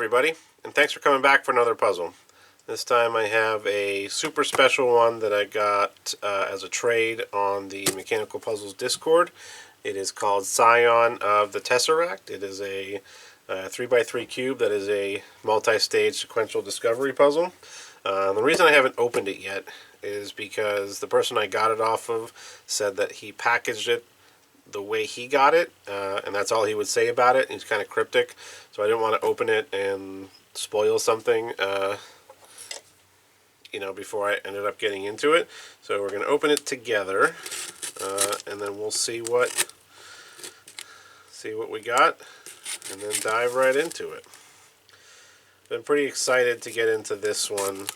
everybody, and thanks for coming back for another puzzle. This time I have a super special one that I got as a trade on the Mechanical Puzzles Discord. It is called Scion of the Tesseract. It is a 3x3 cube that is a multi-stage sequential discovery puzzle. The reason I haven't opened it yet is because the person I got it off of said that he packaged it the way he got it, and that's all he would say about it. He's kind of cryptic, so I didn't want to open it and spoil something, before I ended up getting into it. So we're going to open it together, and then we'll see what we got, and then dive right into it. Been pretty excited to get into this one.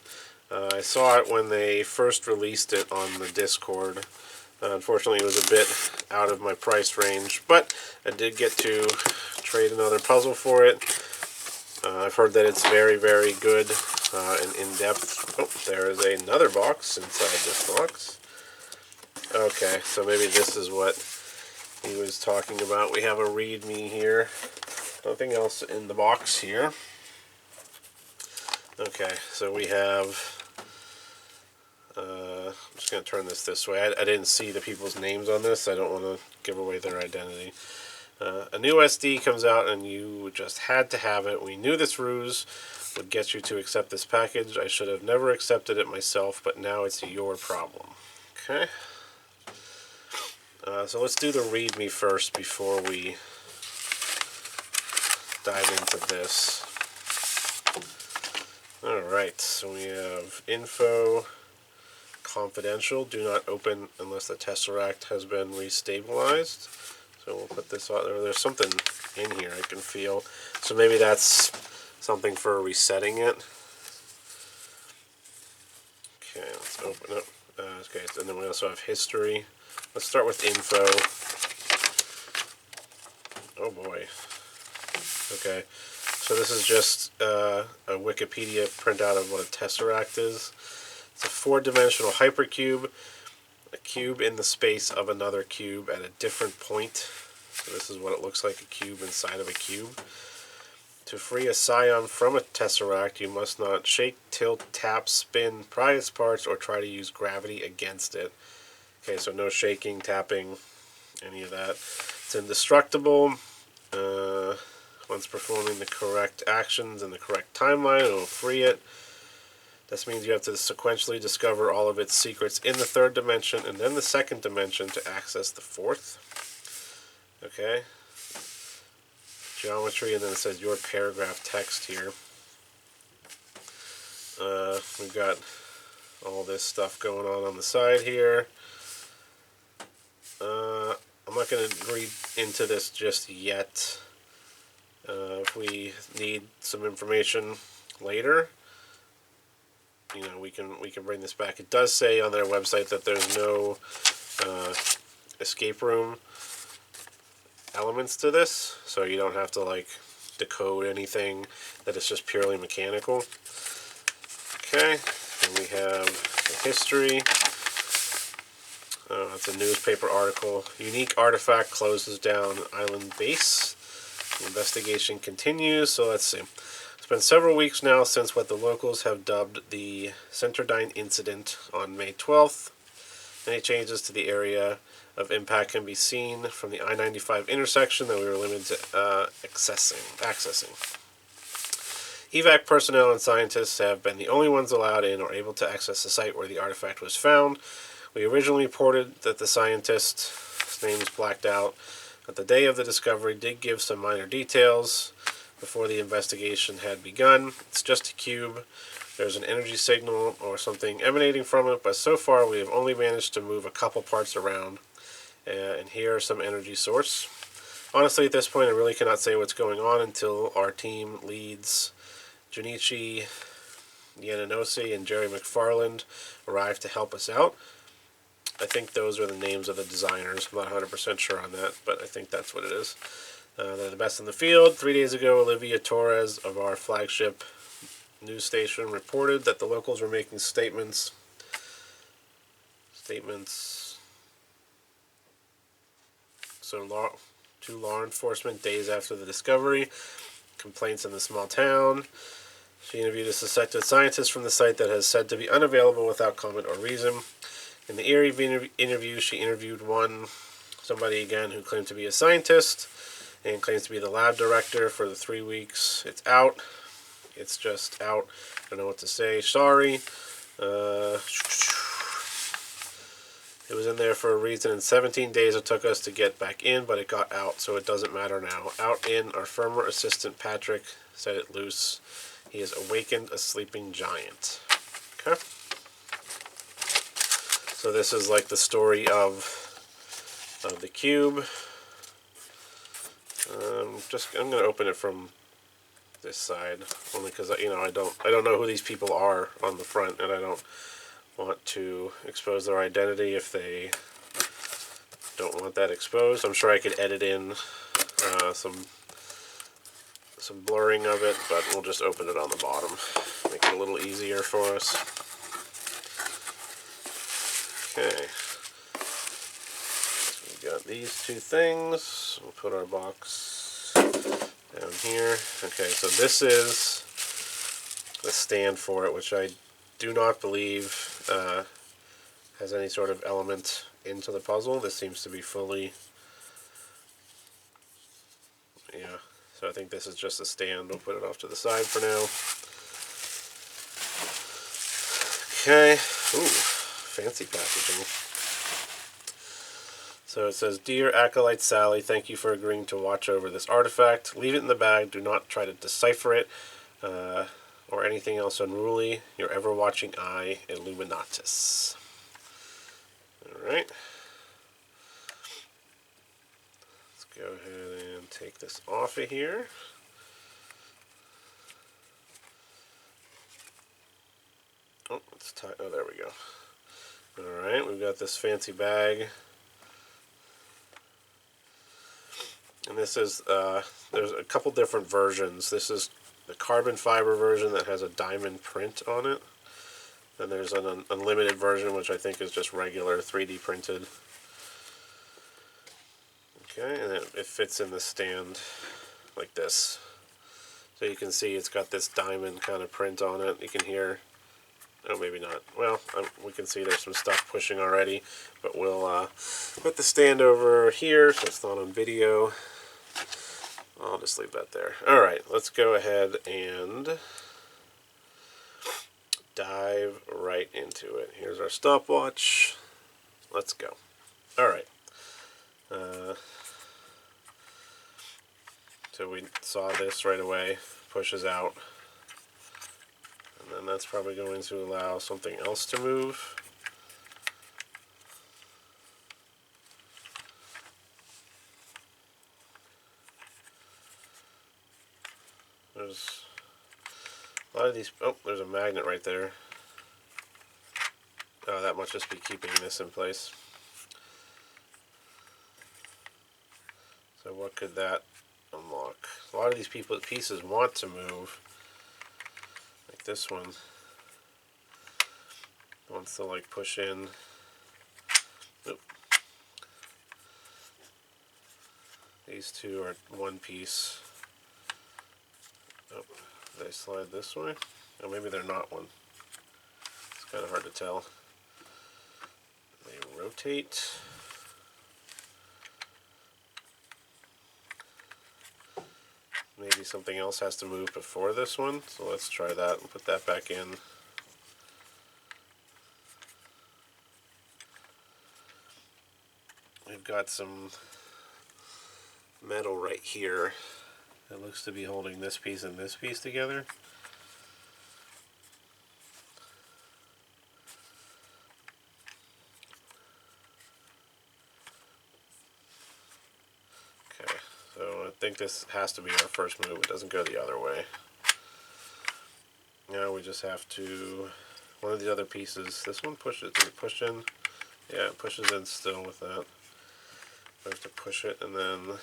I saw it when they first released it on the Discord. Unfortunately, it was a bit out of my price range, but I did get to trade another puzzle for it. I've heard that it's very, very good and in-depth. Oh, there is another box inside this box. Okay, so maybe this is what he was talking about. We have a README here. Nothing else in the box here. Okay, so we have... I'm just going to turn this way. I didn't see the people's names on this. I don't want to give away their identity. A new SD comes out and you just had to have it. We knew this ruse would get you to accept this package. I should have never accepted it myself, but now it's your problem. Okay. So let's do the README first before we dive into this. Alright, so we have info, confidential, do not open unless the Tesseract has been restabilized. So we'll put this out there. There's something in here I can feel. So maybe that's something for resetting it. Okay, let's open it. Okay, and then we also have history. Let's start with info. Oh boy. Okay, so this is just a Wikipedia printout of what a Tesseract is. It's a four-dimensional hypercube, a cube in the space of another cube at a different point. So this is what it looks like, a cube inside of a cube. To free a Scion from a Tesseract, you must not shake, tilt, tap, spin, pry its parts, or try to use gravity against it. Okay, so no shaking, tapping, any of that. It's indestructible. Once performing the correct actions in the correct timeline, it will free it. This means you have to sequentially discover all of its secrets in the third dimension and then the second dimension to access the fourth. Okay. Geometry, and then it says your paragraph text here. We've got all this stuff going on the side here. I'm not going to read into this just yet. If we need some information later, we can bring this back. It does say on their website that there's no escape room elements to this, so you don't have to decode anything, that it's just purely mechanical. Okay, and we have the history. It's a newspaper article. Unique artifact closes down island base. The investigation continues, so let's see. It's been several weeks now since what the locals have dubbed the Centerdyne incident on May 12th. Any changes to the area of impact can be seen from the I-95 intersection that we were limited to accessing. Evac personnel and scientists have been the only ones allowed in or able to access the site where the artifact was found. We originally reported that the scientist's name is blacked out, but the day of the discovery did give some minor details before the investigation had begun. It's just a cube. There's an energy signal or something emanating from it, but so far we have only managed to move a couple parts around. And here are some energy source. Honestly, at this point, I really cannot say what's going on until our team leads Junichi Yaninosi and Jerry McFarland arrive to help us out. I think those are the names of the designers. I'm not 100% sure on that, but I think that's what it is. They're the best in the field. 3 days ago, Olivia Torres of our flagship news station reported that the locals were making statements to law enforcement days after the discovery. complaints in the small town. She interviewed a suspected scientist from the site that has said to be unavailable without comment or reason. In the Erie interview, she interviewed somebody again who claimed to be a scientist and claims to be the lab director for the 3 weeks. It's out. It's just out. I don't know what to say. Sorry. It was in there for a reason. In 17 days it took us to get back in, but it got out, so it doesn't matter now. Out in, our former assistant Patrick set it loose. He has awakened a sleeping giant. Okay. So this is like the story of the cube. I'm going to open it from this side, only because I don't know who these people are on the front, and I don't want to expose their identity if they don't want that exposed. I'm sure I could edit in some blurring of it, but we'll just open it on the bottom, make it a little easier for us. Okay, so we got these two things. We'll put our box down here. Okay, so this is the stand for it, which I do not believe has any sort of element into the puzzle. This seems to be fully, yeah, so I think this is just a stand. We'll put it off to the side for now. Okay, ooh, fancy packaging. So it says, "Dear Acolyte Sally, thank you for agreeing to watch over this artifact. Leave it in the bag. Do not try to decipher it or anything else unruly. Your ever-watching eye, Illuminatus." Alright. Let's go ahead and take this off of here. Oh, it's tight. Oh, there we go. Alright, we've got this fancy bag. And this is, there's a couple different versions. This is the carbon fiber version that has a diamond print on it. And there's an unlimited version, which I think is just regular 3D printed. Okay, and it fits in the stand like this. So you can see it's got this diamond kind of print on it. You can hear, oh, maybe not. Well, we can see there's some stuff pushing already. But we'll put the stand over here so it's not on video. I'll just leave that there. Alright, let's go ahead and dive right into it. Here's our stopwatch. Let's go. Alright. So we saw this right away. Pushes out. And then that's probably going to allow something else to move. There's a lot of these. Oh, there's a magnet right there. Oh, that must just be keeping this in place. So what could that unlock? A lot of these pieces want to move. Like this one wants to like push in. Oop. These two are one piece. Oh, they slide this way? Oh, maybe they're not one. It's kind of hard to tell. They rotate. Maybe something else has to move before this one, so let's try that and put that back in. We've got some metal right here. It looks to be holding this piece and this piece together. Okay, so I think this has to be our first move. It doesn't go the other way. Now we just have to, one of the other pieces, this one pushes, does it push in? Yeah, it pushes in still with that. We have to push it, and then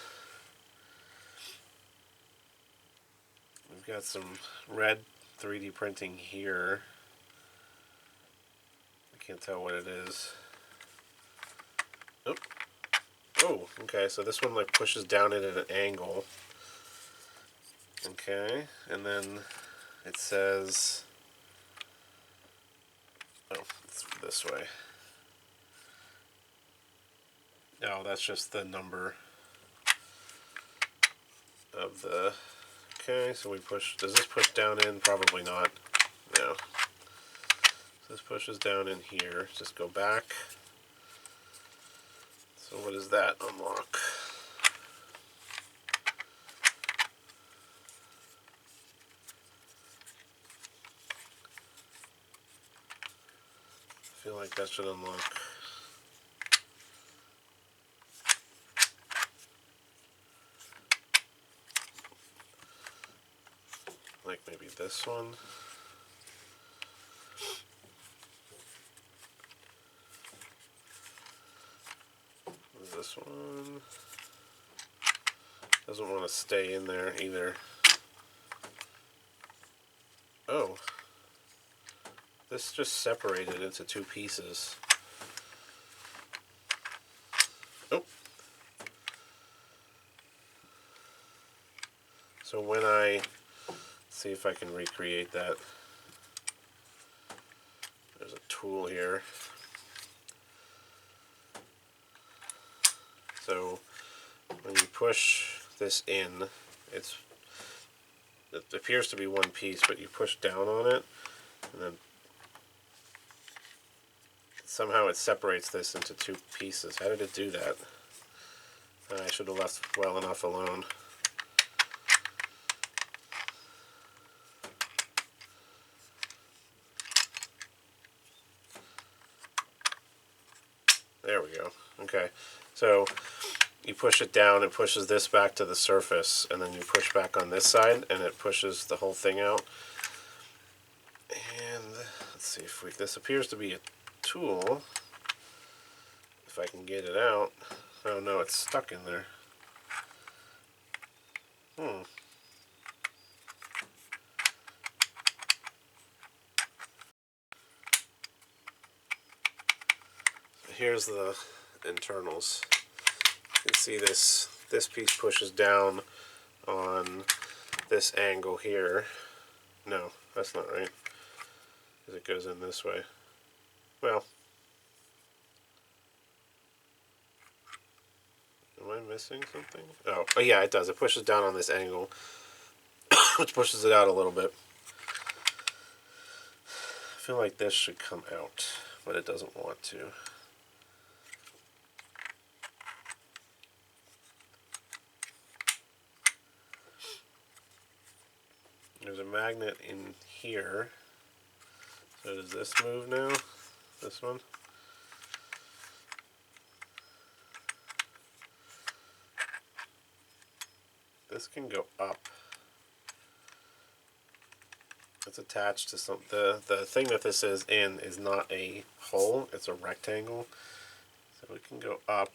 we've got some red 3D printing here. I can't tell what it is. Nope. Oh, okay, so this one like pushes down at an angle. Okay, and then it says, oh, it's this way. No, that's just the number of the, okay, so we push, does this push down in? Probably not. No. So this pushes down in here. Just go back. So what does that unlock? I feel like that should unlock. Like maybe this one. This one doesn't want to stay in there either. Oh, this just separated into two pieces. Oh. So when I see if I can recreate that, there's a tool here. So when you push this in, it appears to be one piece, but you push down on it, and then somehow it separates this into two pieces. How did it do that? I should have left well enough alone. There we go. Okay, so you push it down, it pushes this back to the surface, and then you push back on this side, and it pushes the whole thing out. And let's see if we, this appears to be a tool. If I can get it out. Oh no, it's stuck in there. So here's the internals. You can see this piece pushes down on this angle here. No, that's not right, because it goes in this way. Well, am I missing something? Oh yeah, it does. It pushes down on this angle, which pushes it out a little bit. I feel like this should come out, but it doesn't want to. There's a magnet in here. So does this move now? This one? This can go up. It's attached to some, the thing that this is in is not a hole, it's a rectangle. So it can go up.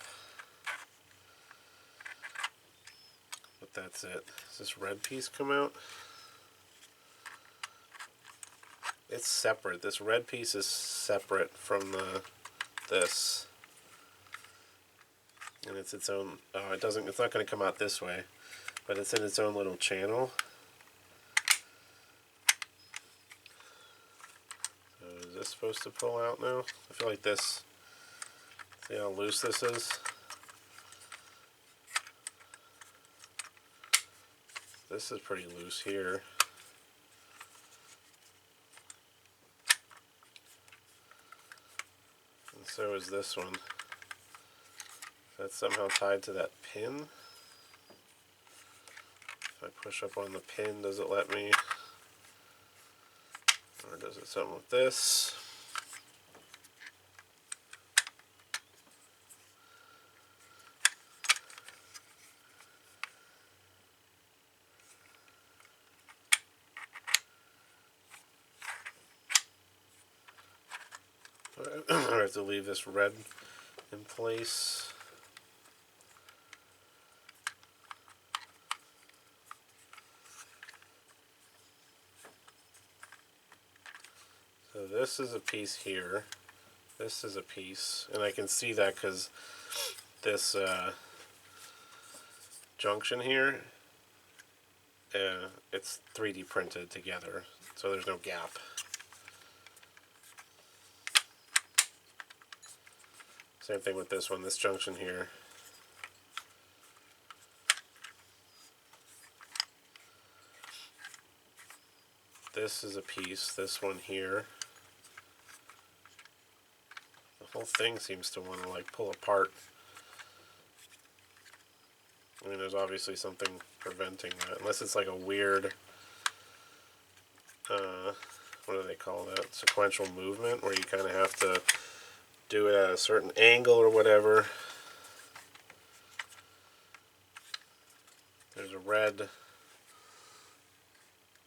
But that's it. Does this red piece come out? It's separate. This red piece is separate from this. And it's its own, oh, it doesn't, it's not going to come out this way, but it's in its own little channel. So is this supposed to pull out now? I feel like this, see how loose this is? This is pretty loose here. And so is this one. That's somehow tied to that pin. If I push up on the pin, does it let me? Or does it something with this? I have to leave this red in place. So this is a piece here. This is a piece, and I can see that because this junction here it's 3D printed together, so there's no gap. Same thing with this one, this junction here. This is a piece, this one here. The whole thing seems to want to like pull apart. I mean, there's obviously something preventing that, unless it's like a weird, what do they call that? Sequential movement, where you kind of have to do it at a certain angle or whatever. There's a red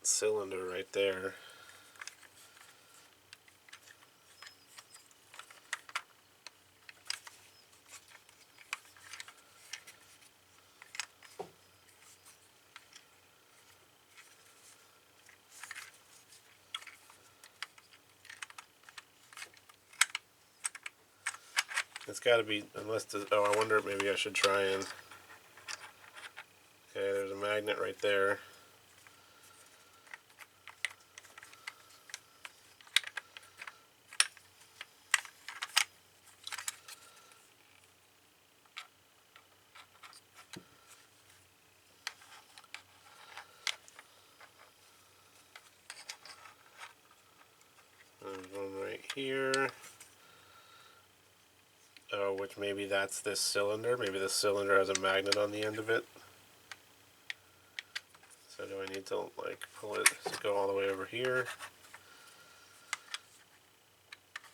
cylinder right there. It's got to be, unless the, oh, I wonder, maybe I should try and, okay, there's a magnet right there. There's one right here. Oh, which maybe that's this cylinder. Maybe this cylinder has a magnet on the end of it. So do I need to like pull it to go all the way over here?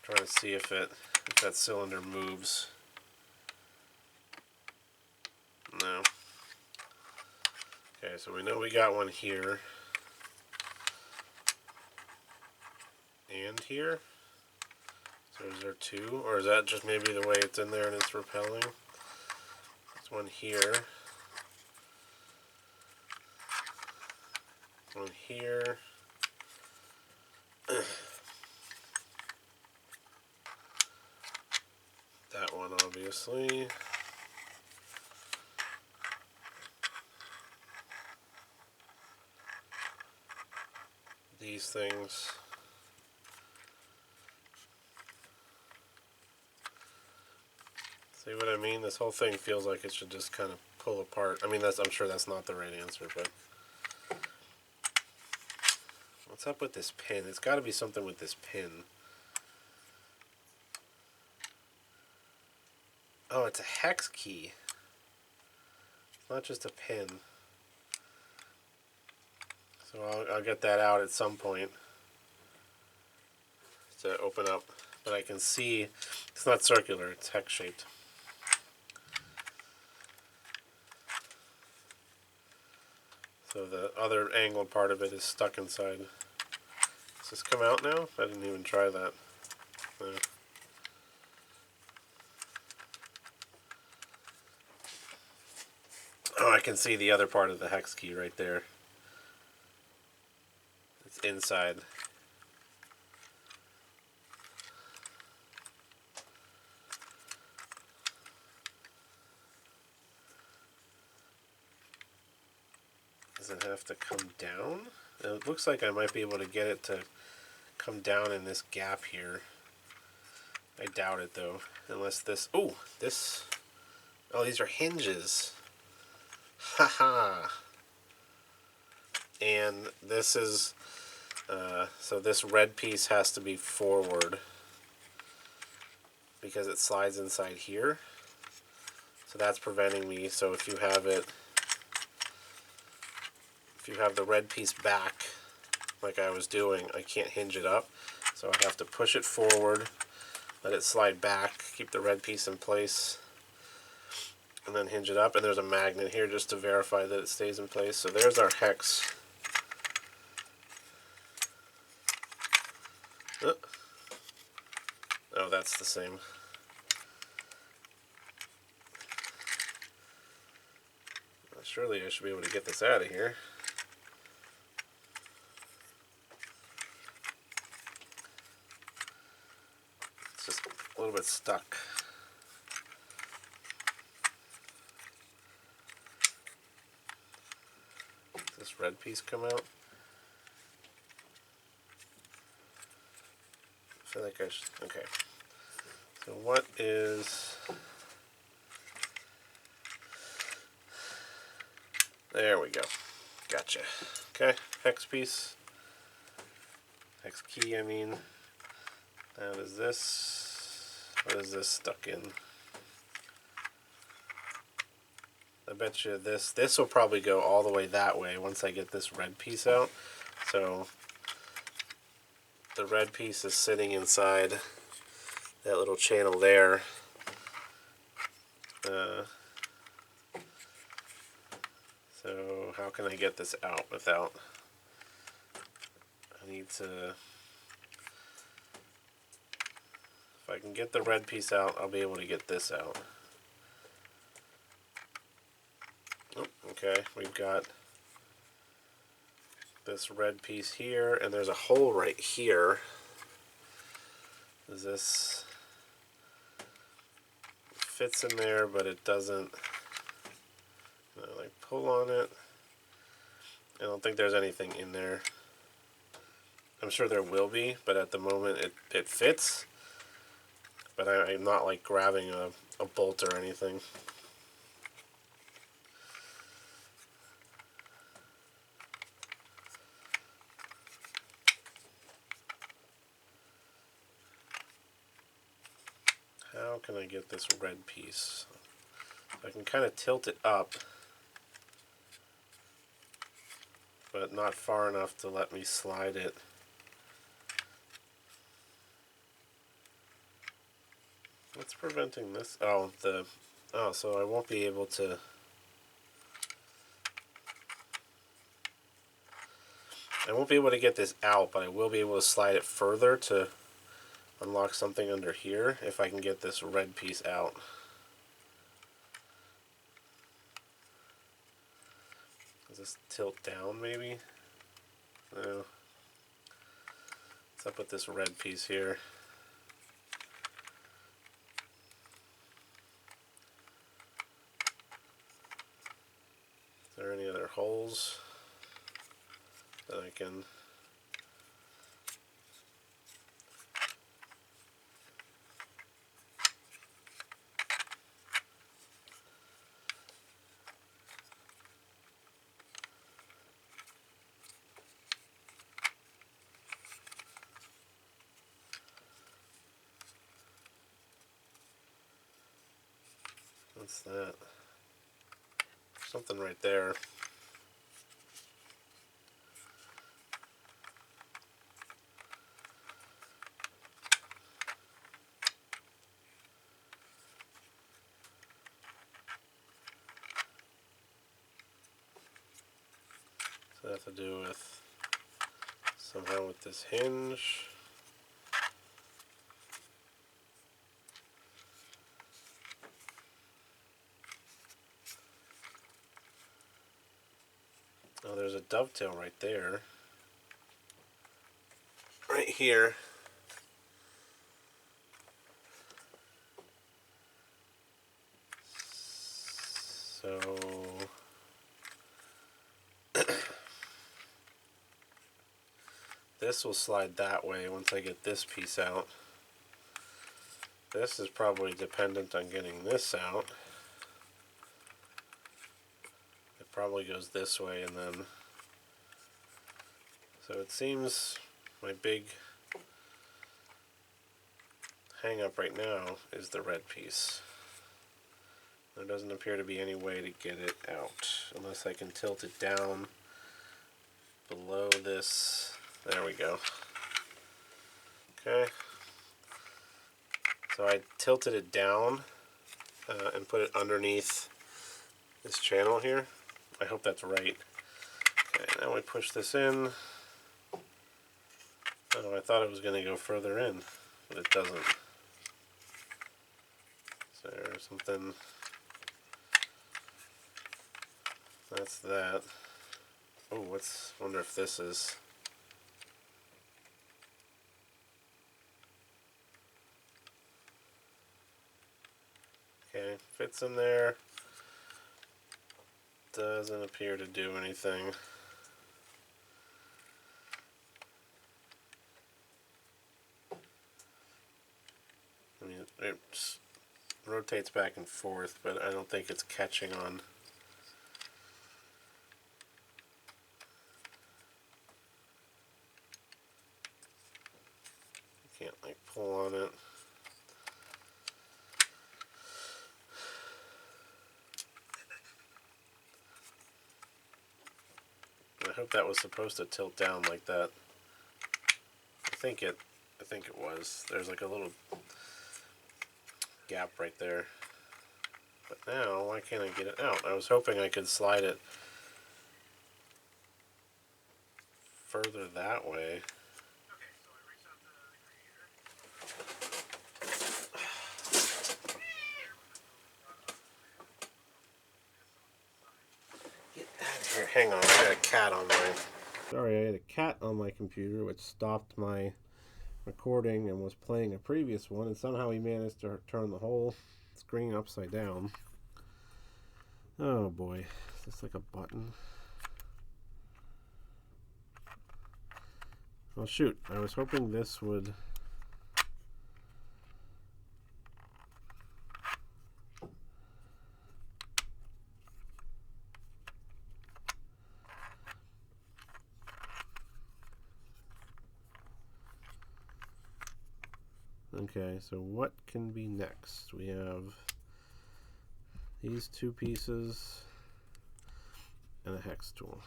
Trying to see if that cylinder moves. No. Okay, so we know we got one here. And here. So is there two? Or is that just maybe the way it's in there and it's repelling? There's one here. One here. That one, obviously. These things. See what I mean? This whole thing feels like it should just kind of pull apart. I mean, I'm sure that's not the right answer, but what's up with this pin? It's got to be something with this pin. Oh, it's a hex key. It's not just a pin. So I'll get that out at some point to open up. But I can see it's not circular, it's hex shaped. So the other angled part of it is stuck inside. Does this come out now? I didn't even try that. No. Oh, I can see the other part of the hex key right there. It's inside. Does it have to come down? It looks like I might be able to get it to come down in this gap here. I doubt it though, unless this, oh, this, oh, these are hinges. Haha. And this is, so this red piece has to be forward because it slides inside here. So that's preventing me, so if you have it, if you have the red piece back, like I was doing, I can't hinge it up. So I have to push it forward, let it slide back, keep the red piece in place, and then hinge it up. And there's a magnet here just to verify that it stays in place. So there's our hex. Oh, that's the same. Well, surely I should be able to get this out of here. It's just a little bit stuck. This this red piece come out? I feel like I should, okay. So what is, there we go. Gotcha. Okay, hex piece. Hex key, I mean. Now is this, what is this stuck in? I bet you this will probably go all the way that way once I get this red piece out. So the red piece is sitting inside that little channel there. So how can I get this out without, I need to, if I can get the red piece out, I'll be able to get this out. Oh, okay, we've got this red piece here, and there's a hole right here. This fits in there, but it doesn't. Like pull on it. I don't think there's anything in there. I'm sure there will be, but at the moment it fits. But I'm not like grabbing a bolt or anything. How can I get this red piece? I can kind of tilt it up, but not far enough to let me slide it. What's preventing this? Oh, so I won't be able to. I won't be able to get this out, but I will be able to slide it further to unlock something under here if I can get this red piece out. Does this tilt down maybe? No. What's up with this red piece here? Is there any other holes that I can... What's that? Something right there. Does that have to do with somehow with this hinge? Oh, there's a dovetail right there. Right here. So this will slide that way once I get this piece out. This is probably dependent on getting this out. It probably goes this way and then... So it seems my big hang up right now is the red piece. There doesn't appear to be any way to get it out unless I can tilt it down below this. There we go. Okay. So I tilted it down and put it underneath this channel here. I hope that's right. Okay, now we push this in. Oh, I thought it was going to go further in, but it doesn't. Is there something? That's that. Oh, wonder if this is... Okay, fits in there. Doesn't appear to do anything. it rotates back and forth, but I don't think it's catching on. You can't like pull on it. I hope that was supposed to tilt down like that. I think it was. There's like a little gap right there. But now, why can't I get it out? I was hoping I could slide it further that way. Get out of here. Hang on, I got a cat on my... Sorry, I had a cat on my computer which stopped my recording and was playing a previous one, and somehow he managed to turn the whole screen upside down. Oh boy, is this like a button? Well, shoot, I was hoping this would... Okay, so what can be next? We have these two pieces and a hex tool.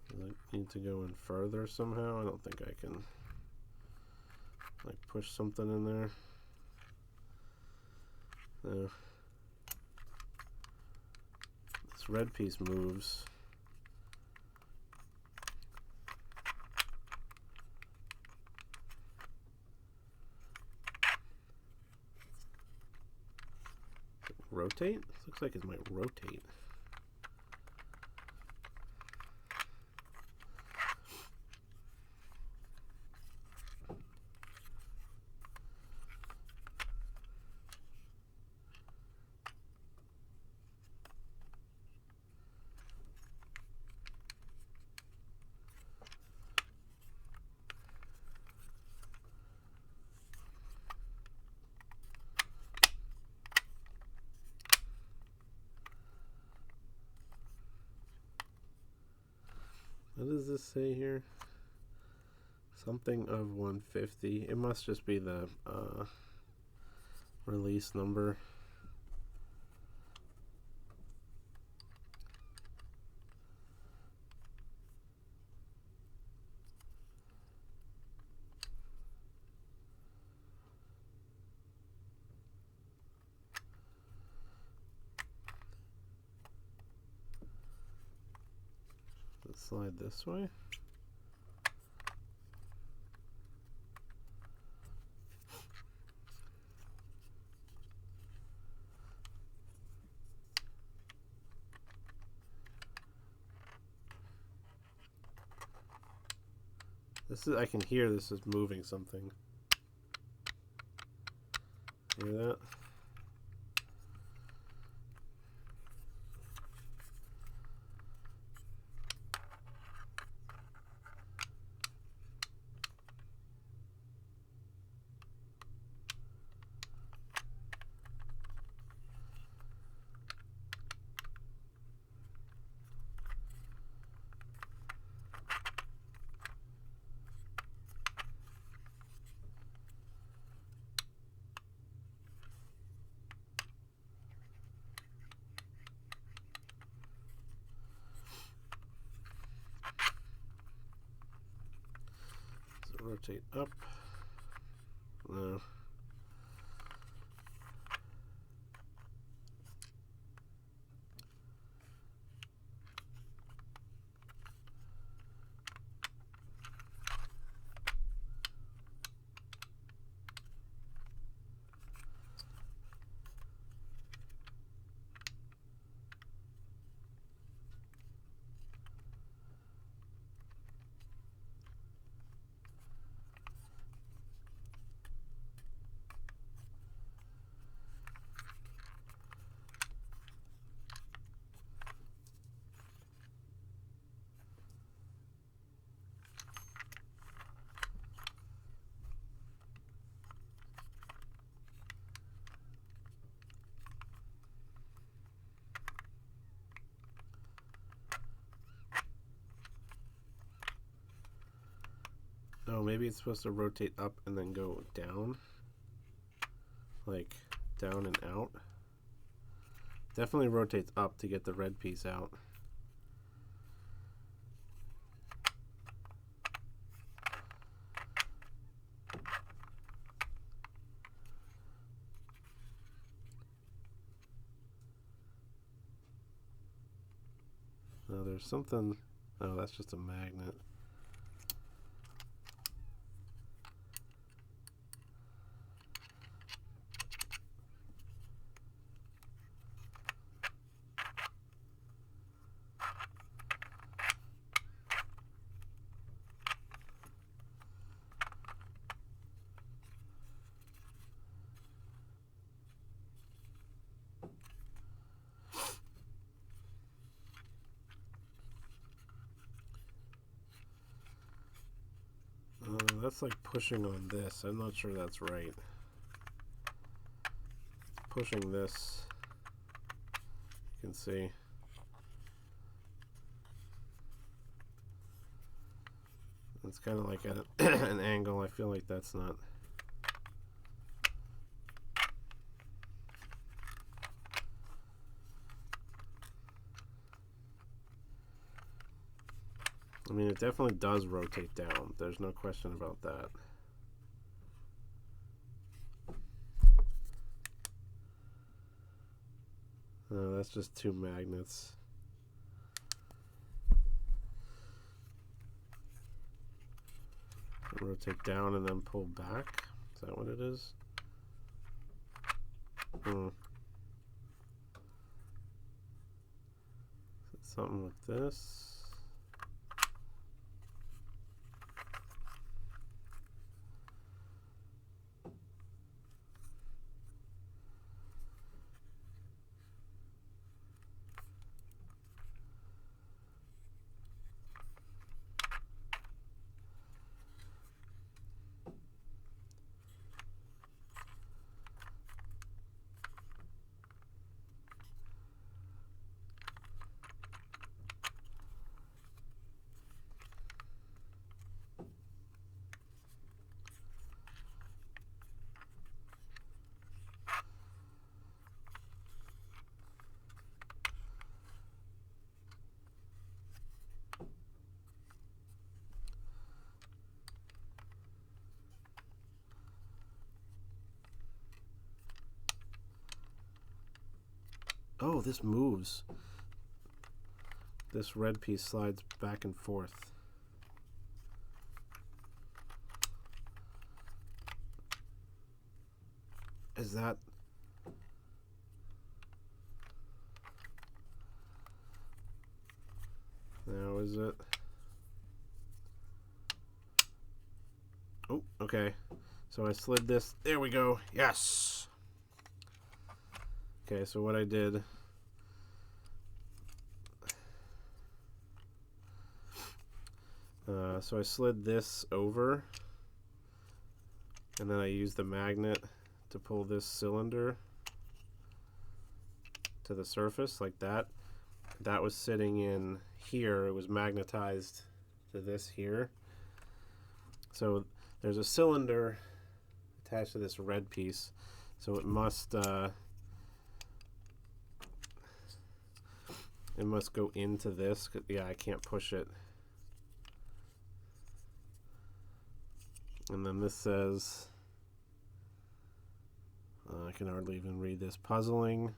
Does it need to go in further somehow? I don't think I can like push something in there. No. This red piece moves. Rotate? This looks like it might rotate. What does this say here? Something of 150. It must just be the release number. Let's slide this way. This is, I can hear this is moving something. Hear that? Rotate up. No. Oh, maybe it's supposed to rotate up and then go down. Like down and out. Definitely rotates up to get the red piece out. No, there's something. Oh, that's just a magnet. That's like pushing on this. I'm not sure that's right. Pushing this, you can see. It's kind of like at an angle. I feel like that's not. I mean, it definitely does rotate down. There's no question about that. No, that's just two magnets. Rotate down and then pull back. Is that what it is? Something like this. Oh, this moves. This red piece slides back and forth. Is that... Now is it? Oh, okay. So I slid this. There we go. Yes! Okay, so what I did... so I slid this over, and then I used the magnet to pull this cylinder to the surface like that. That was sitting in here. It was magnetized to this here. So there's a cylinder attached to this red piece. So it must go into this. Yeah, I can't push it. And then this says, I can hardly even read this, puzzling.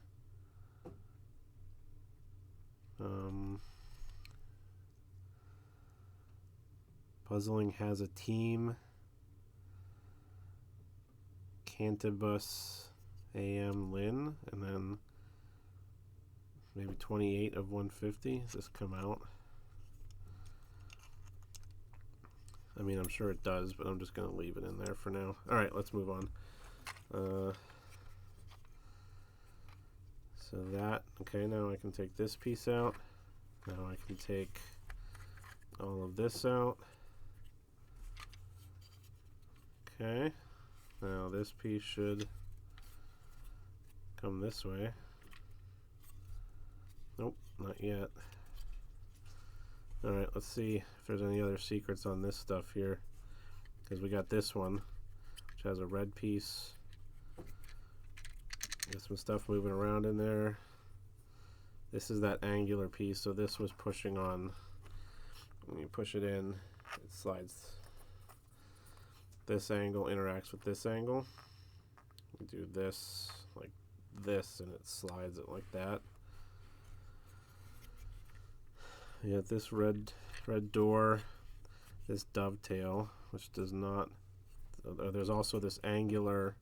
Puzzling has a team. Cantibus AM Lin, and then maybe 28 of 150. Does this come out? I mean, I'm sure it does, but I'm just going to leave it in there for now. Alright, let's move on. So that, okay, now I can take this piece out. Now I can take all of this out. Okay, now this piece should come this way. Nope, not yet. Alright, let's see if there's any other secrets on this stuff here. because we got this one, which has a red piece. Got some stuff moving around in there. This is that angular piece, so this was pushing on. When you push it in, it slides. This angle interacts with this angle. We do this like this, and it slides it like that. You got this red door, this dovetail, which does not. There's also this angular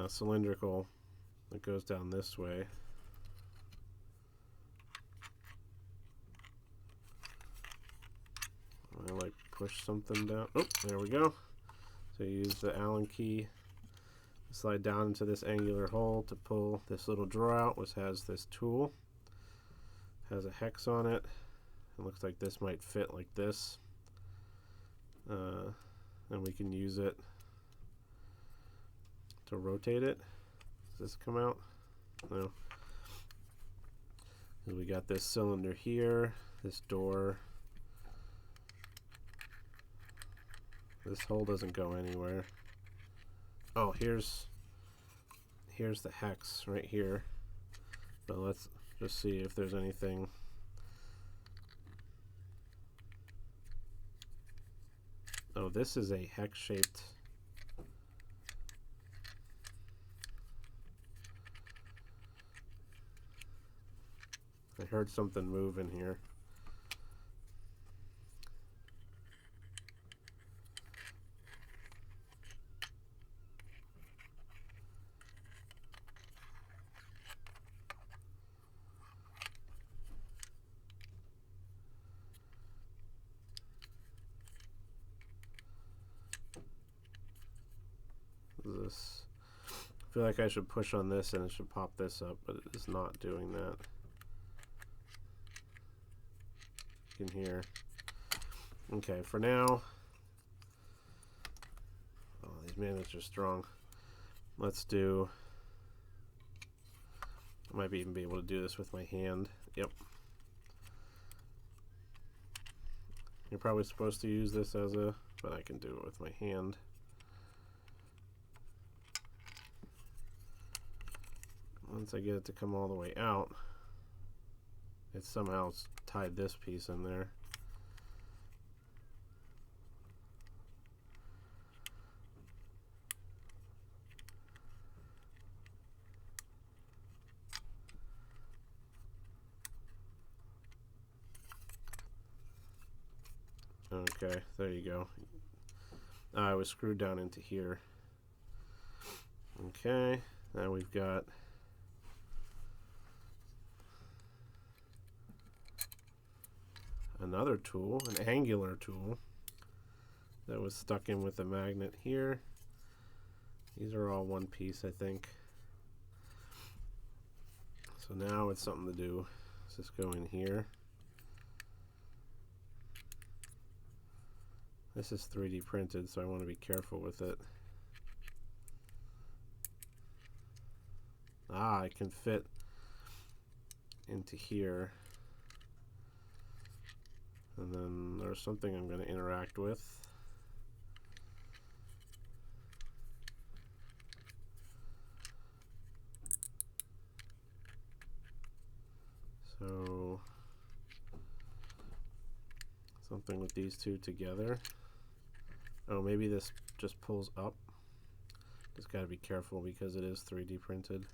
cylindrical that goes down this way. I like push something down. Oh, there we go. So you use the Allen key to slide down into this angular hole to pull this little drawer out, which has this tool. Has a hex on it. It looks like this might fit like this. And we can use it to rotate it. Does this come out? No. And we got this cylinder here, this door. This hole doesn't go anywhere. Oh, here's the hex right here. But let's just see if there's anything. Oh, this is a hex shaped. I heard something move in here. This, I feel like I should push on this and it should pop this up, but it is not doing that. You can hear. Okay, for now. Oh, these magnets are strong. Let's do. I might even be able to do this with my hand. Yep. You're probably supposed to use this as a, but I can do it with my hand. Once I get it to come all the way out, it somehow tied this piece in there. Okay, there you go. I was screwed down into here. Okay, now we've got another tool, an angular tool that was stuck in with a magnet here. These are all one piece, I think. So now it's something to do. Let's just go in here. This is 3D printed, so I want to be careful with it. Ah, it can fit into here. And then there's something I'm going to interact with. So something with these two together. Oh, maybe this just pulls up. Just got to be careful because it is 3D printed.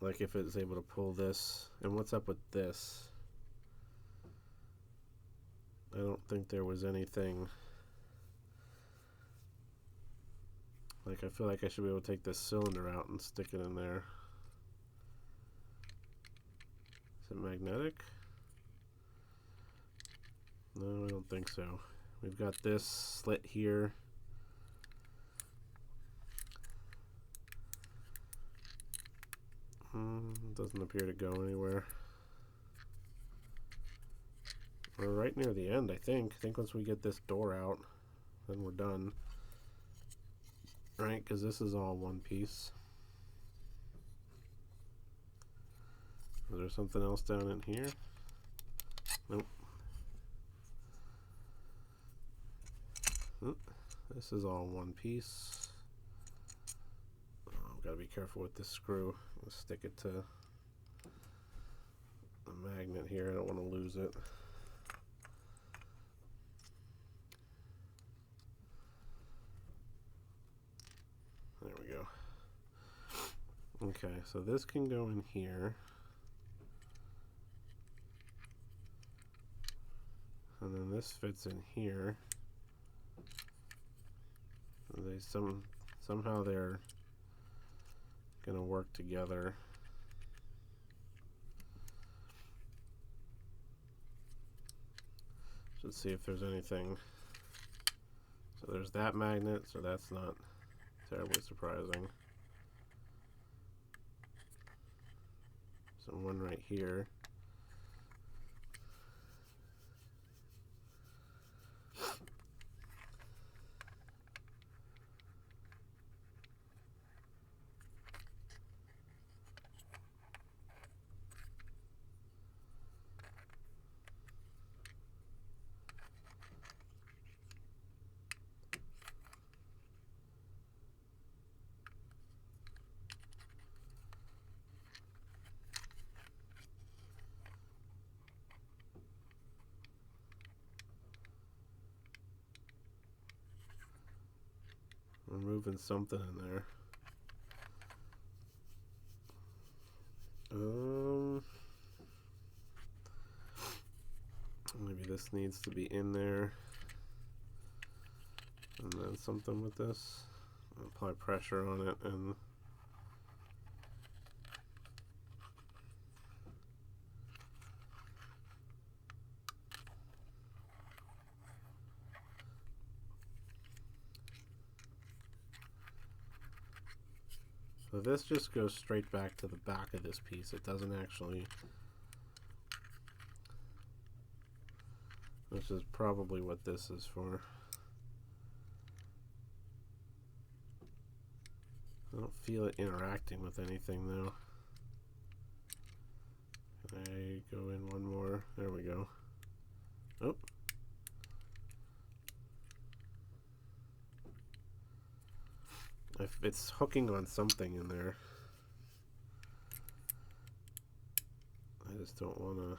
Like if it's able to pull this. And what's up with this? I don't think there was anything. Like I feel like I should be able to take this cylinder out and stick it in there. Is it magnetic? No, I don't think so. We've got this slit here. Doesn't appear to go anywhere. We're right near the end, I think. I think once we get this door out, then we're done. Right, because this is all one piece. Is there something else down in here? Nope. This is all one piece. I've got to be careful with this screw. I'll stick it to the magnet here. I don't want to lose it. There we go. Okay, so this can go in here. And then this fits in here. They somehow they're gonna work together. Let's see if there's anything. So there's that magnet, so that's not terribly surprising. So one right here. We're moving something in there. Maybe this needs to be in there. And then something with this. Apply pressure on it and so this just goes straight back to the back of this piece. It doesn't actually, which is probably what this is for. I don't feel it interacting with anything though. Can I go in one more? There we go. Oh. If it's hooking on something in there. I just don't want to.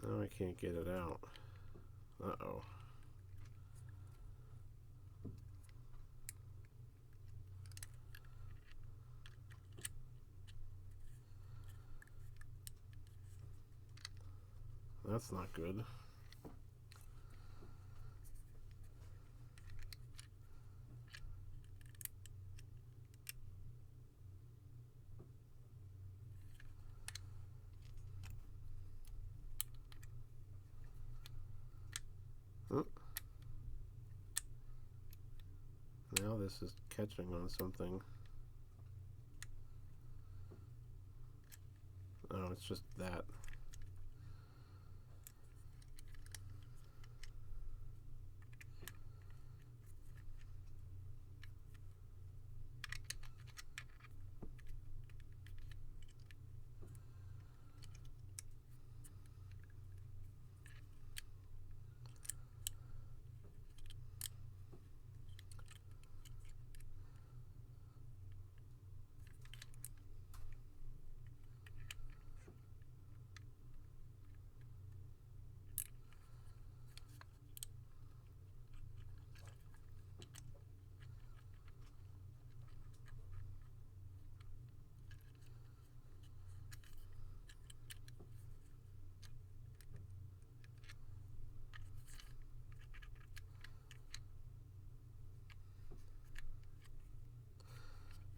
Oh, I can't get it out. Uh-oh. That's not good. Oh. Now this is catching on something. Oh, it's just that.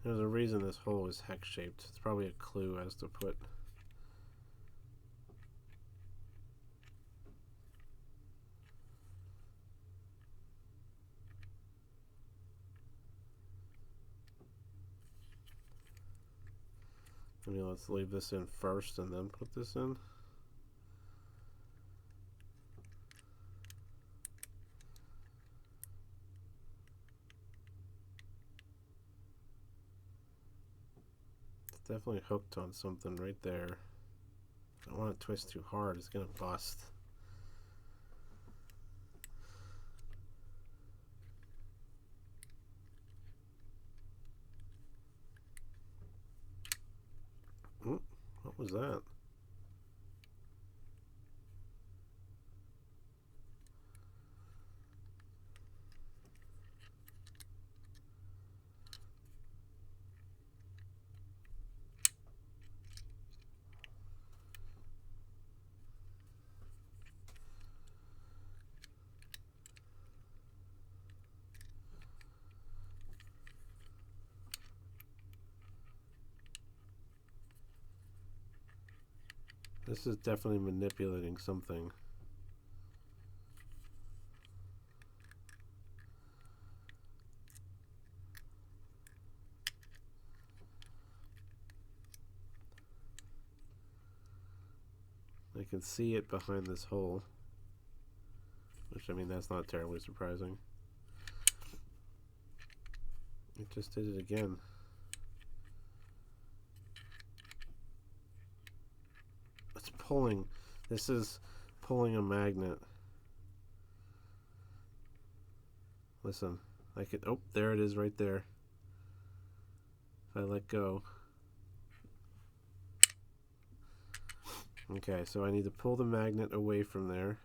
There's a reason this hole is hex shaped. It's probably a clue as to put. I mean, let's leave this in first and then put this in. It's definitely hooked on something right there. I don't want to twist too hard, it's gonna bust. What was that? This is definitely manipulating something. I can see it behind this hole, which, I mean, that's not terribly surprising. It just did it again. It's pulling. This is pulling a magnet. Listen, I could. Oh, there it is right there. If I let go. Okay, so I need to pull the magnet away from there.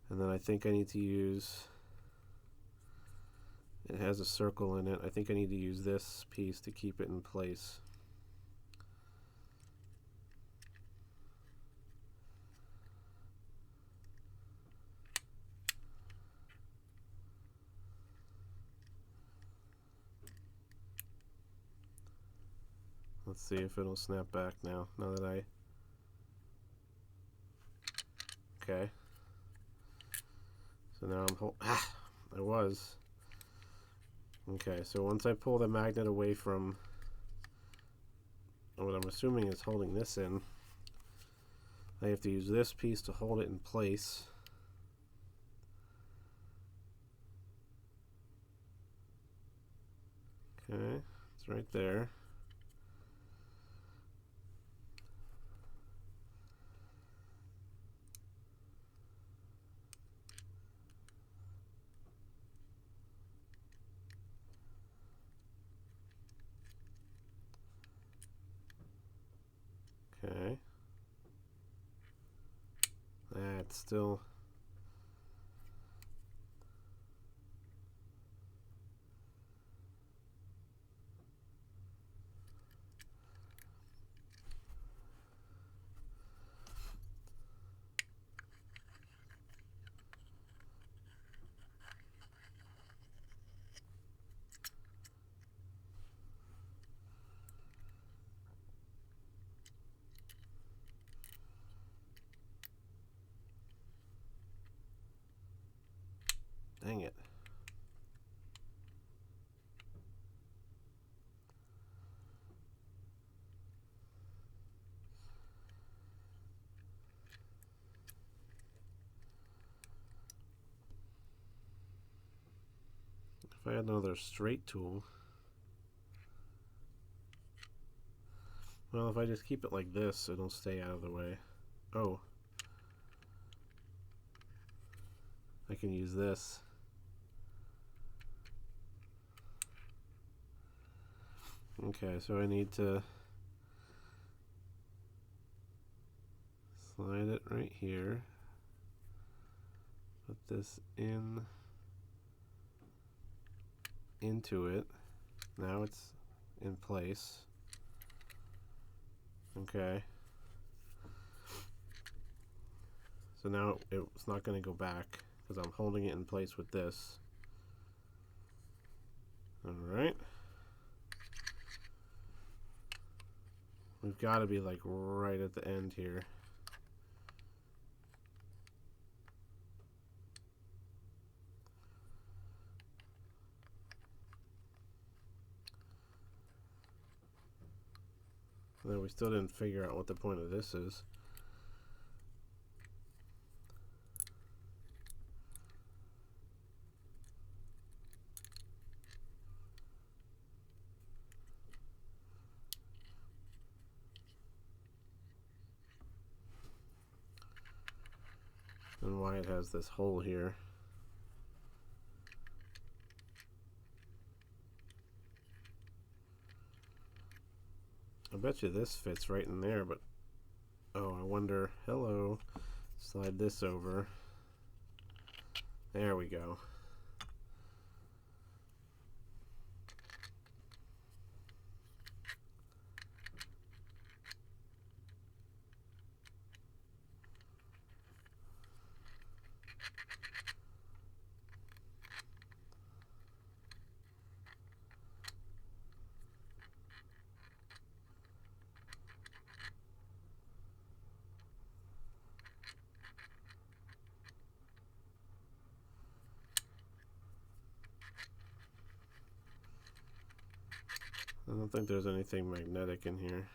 And then I think I need to use. It has a circle in it. I think I need to use this piece to keep it in place. Let's see if it'll snap back now that I... Okay. So now I'm I was. Okay, so once I pull the magnet away from what I'm assuming is holding this in, I have to use this piece to hold it in place. Okay, it's right there. Okay. That's still... Dang it. If I had another straight tool... Well, if I just keep it like this, it'll stay out of the way. Oh. I can use this. Okay, so I need to slide it right here. Put this into it. Now it's in place. Okay. So now it's not going to go back because I'm holding it in place with this. Alright. We've got to be like right at the end here. Then we still didn't figure out what the point of this is. And why it has this hole here. I bet you this fits right in there, but oh, I wonder. Hello. Slide this over. There we go. I don't think there's anything magnetic in here.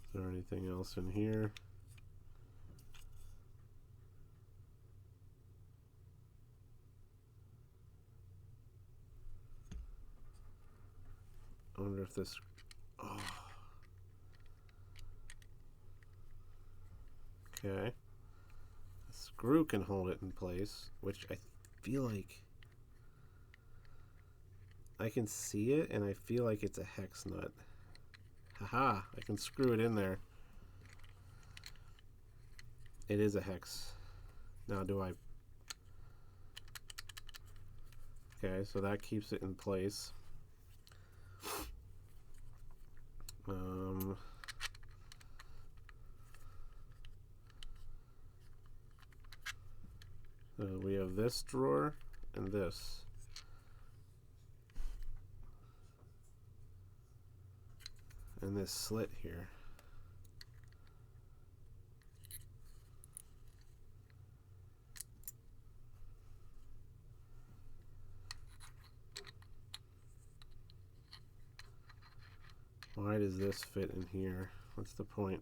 Is there anything else in here? I wonder if this... Oh. Okay. A screw can hold it in place, which I feel like... I can see it, and I feel like it's a hex nut. Haha, I can screw it in there. It is a hex. Now do I... Okay, so that keeps it in place. So we have this drawer and this. And this slit here. Why does this fit in here? What's the point?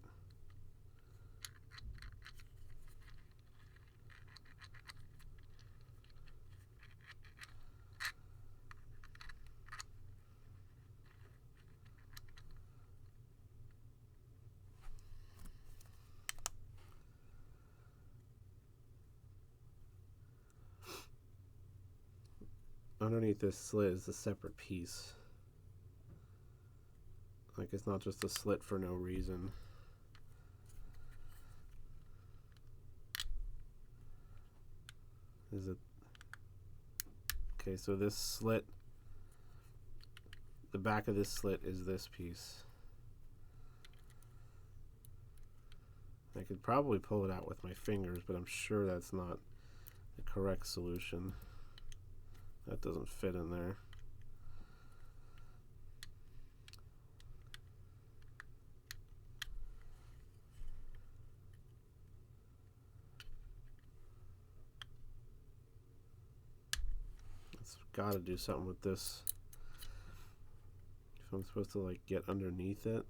Underneath this slit is a separate piece. Like, it's not just a slit for no reason. Is it? Okay, so this slit, the back of this slit is this piece. I could probably pull it out with my fingers, but I'm sure that's not the correct solution. That doesn't fit in there. It's got to do something with this. If I'm supposed to like get underneath it.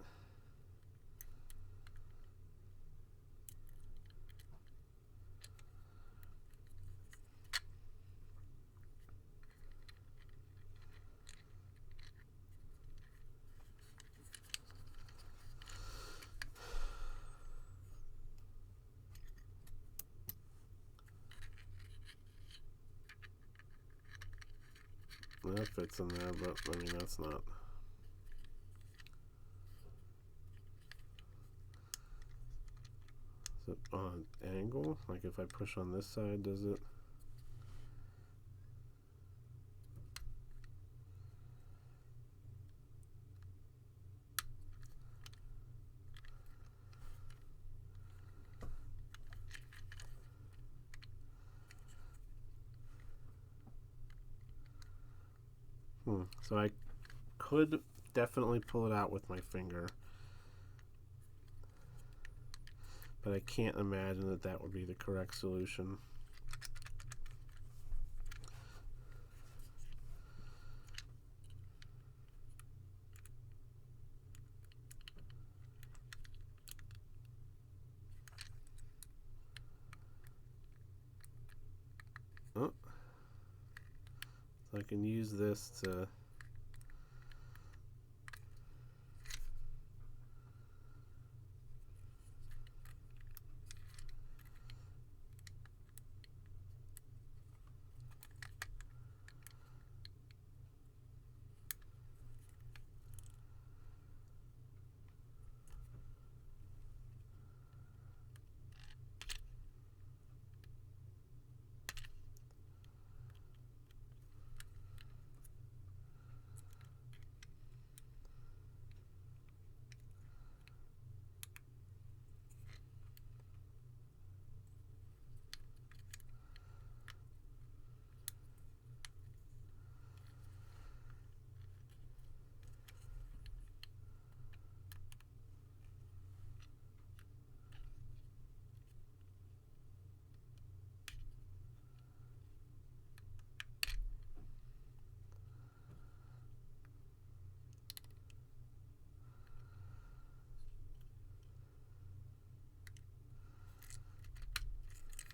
That fits in there, but I mean, that's not. Is it on an angle? Like if I push on this side, does it? So I could definitely pull it out with my finger, but I can't imagine that that would be the correct solution. Oh, so I can use this to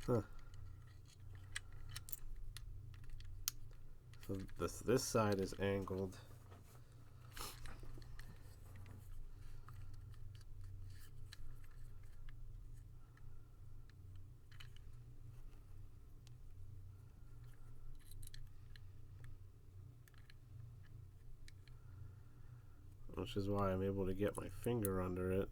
so this side is angled. Which is why I'm able to get my finger under it.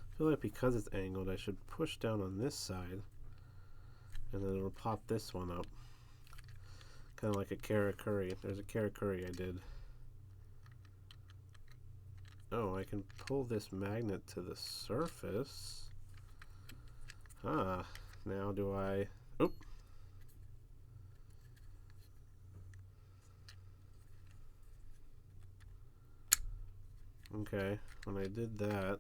I feel like because it's angled, I should push down on this side, and then it'll pop this one up. Kind of like a karakuri. There's a karakuri I did. Oh, I can pull this magnet to the surface. Ah, now do I... Oop! Okay, when I did that,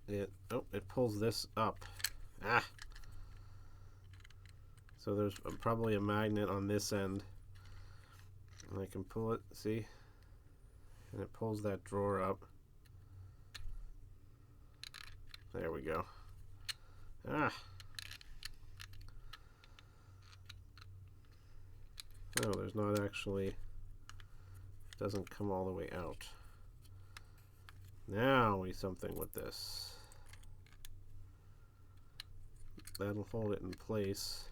it pulls this up. Ah! So there's probably a magnet on this end, and I can pull it, see? And it pulls that drawer up. There we go. Ah! Oh, there's not actually... It doesn't come all the way out. Now we something with this. That'll hold it in place.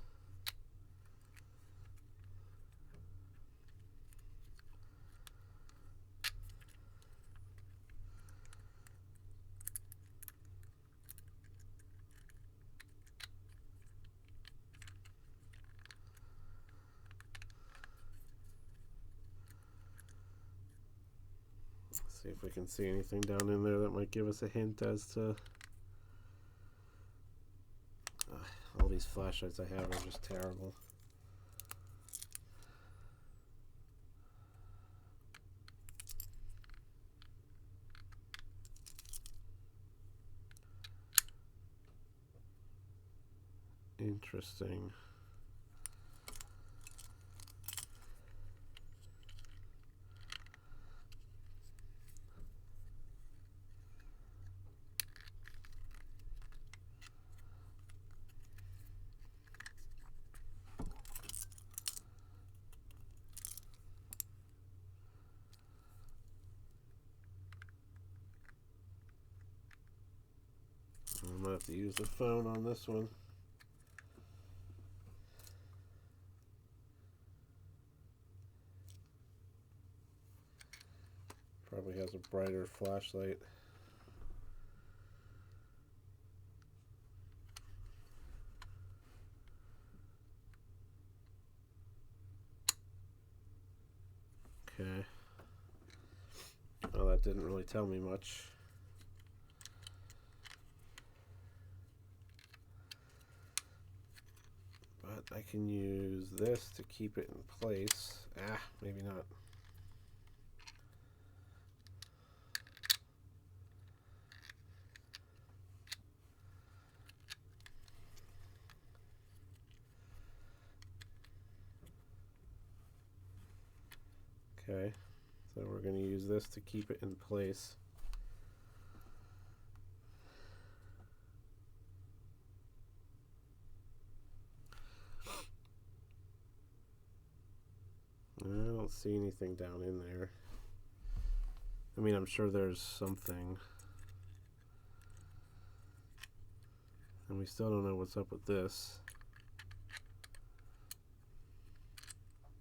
Let's see if we can see anything down in there that might give us a hint as to... all these flashlights I have are just terrible. Interesting. I'm gonna have to use the phone on this one. Probably has a brighter flashlight. Okay. Well, that didn't really tell me much. But I can use this to keep it in place. Ah, maybe not. Okay, so we're going to use this to keep it in place. I don't see anything down in there. I mean, I'm sure there's something. And we still don't know what's up with this.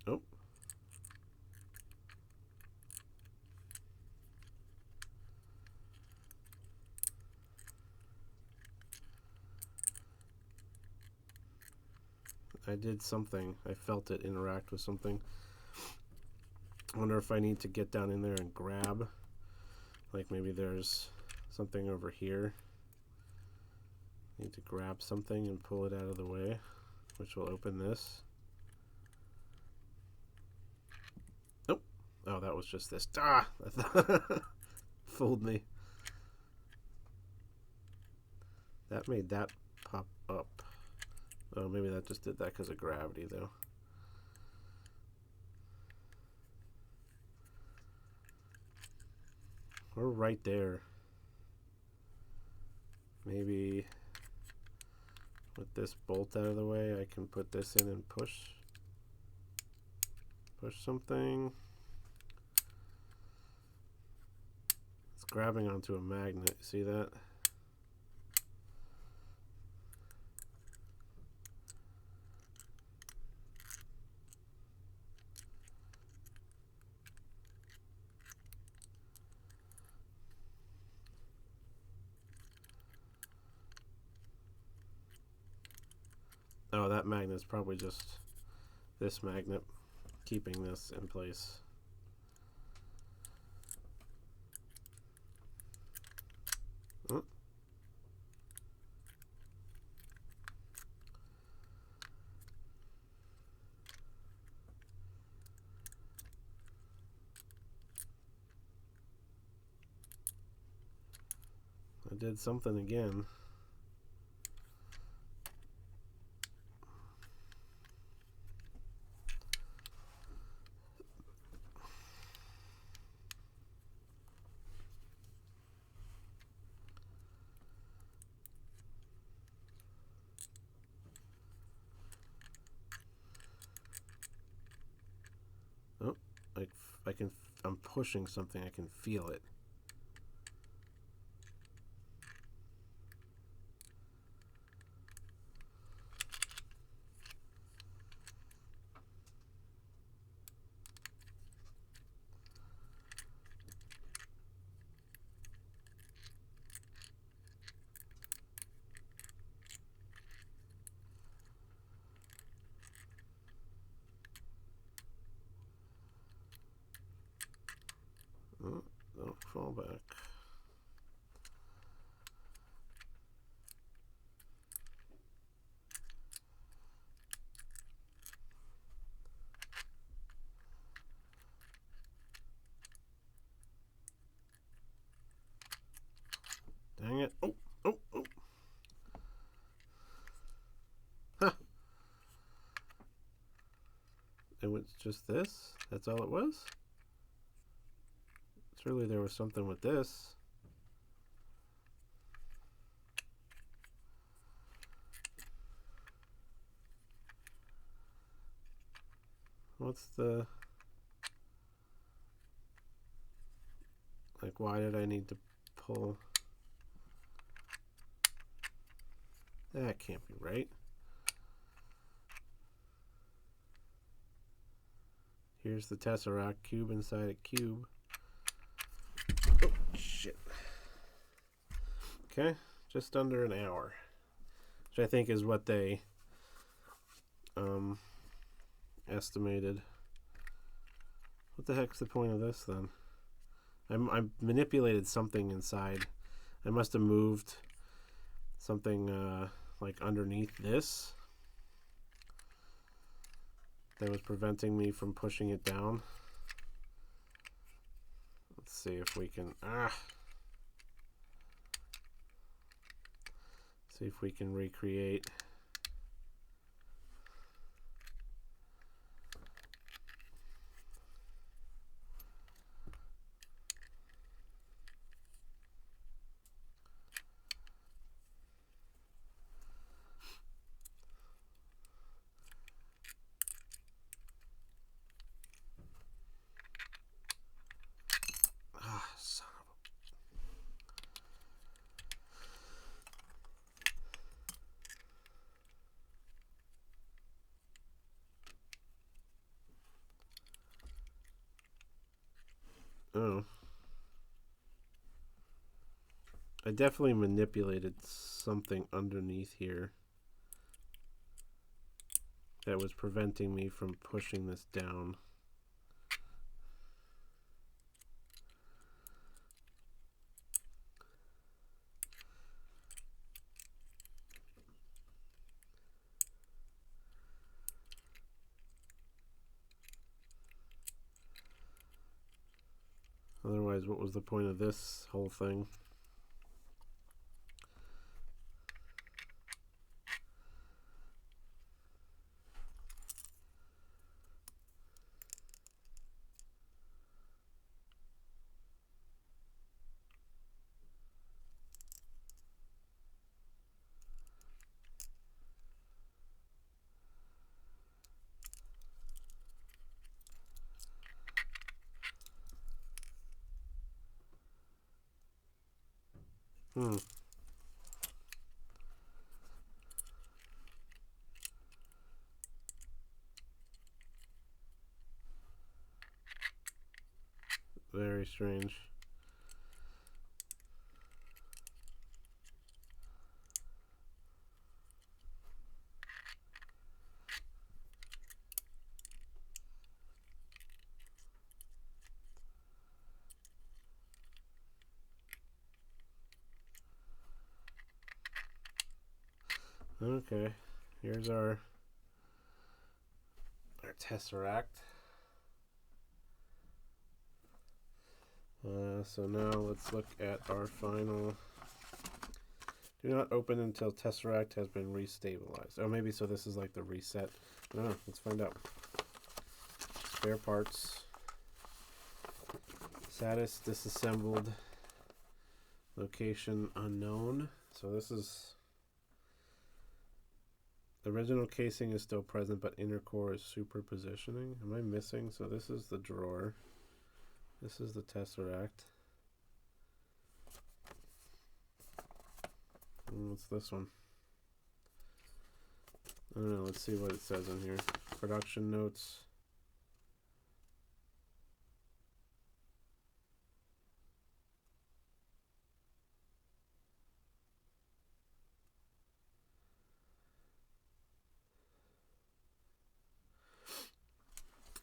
Oh. I did something. I felt it interact with something. I wonder if I need to get down in there and grab. Like maybe there's something over here. Need to grab something and pull it out of the way, which will open this. Nope. Oh, that was just this. Ah! Fooled me. That made that pop up. Oh, maybe that just did that because of gravity, though. We're right there. Maybe with this bolt out of the way, I can put this in and push something. It's grabbing onto a magnet. See that? Oh, that magnet is probably just this magnet keeping this in place. Oh. I did something again. Oh, I'm pushing something. I can feel it. Oh, don't fall back. Dang it. Oh, oh, oh. Huh. It was just this? That's all it was? Surely there was something with this. What's the... Like, why did I need to pull... That can't be right. Here's the Tesseract cube inside a cube. shit. Okay, just under an hour, which I think is what they estimated. What the heck's the point of this then? I manipulated something inside. I must have moved something like underneath this that was preventing me from pushing it down. Let's see if we can see if we can recreate. Son of a... Oh. I definitely manipulated something underneath here that was preventing me from pushing this down. Otherwise, what was the point of this whole thing? Very strange. Okay, here's our Tesseract. So now let's look at our final. Do not open until Tesseract has been restabilized. Oh, maybe so this is like the reset. I don't know. Let's find out. Spare parts. Status disassembled. Location unknown. So this is... The original casing is still present, but inner core is superpositioning. Am I missing? So this is the drawer. This is the Tesseract. And what's this one? I don't know. Let's see what it says in here. Production notes.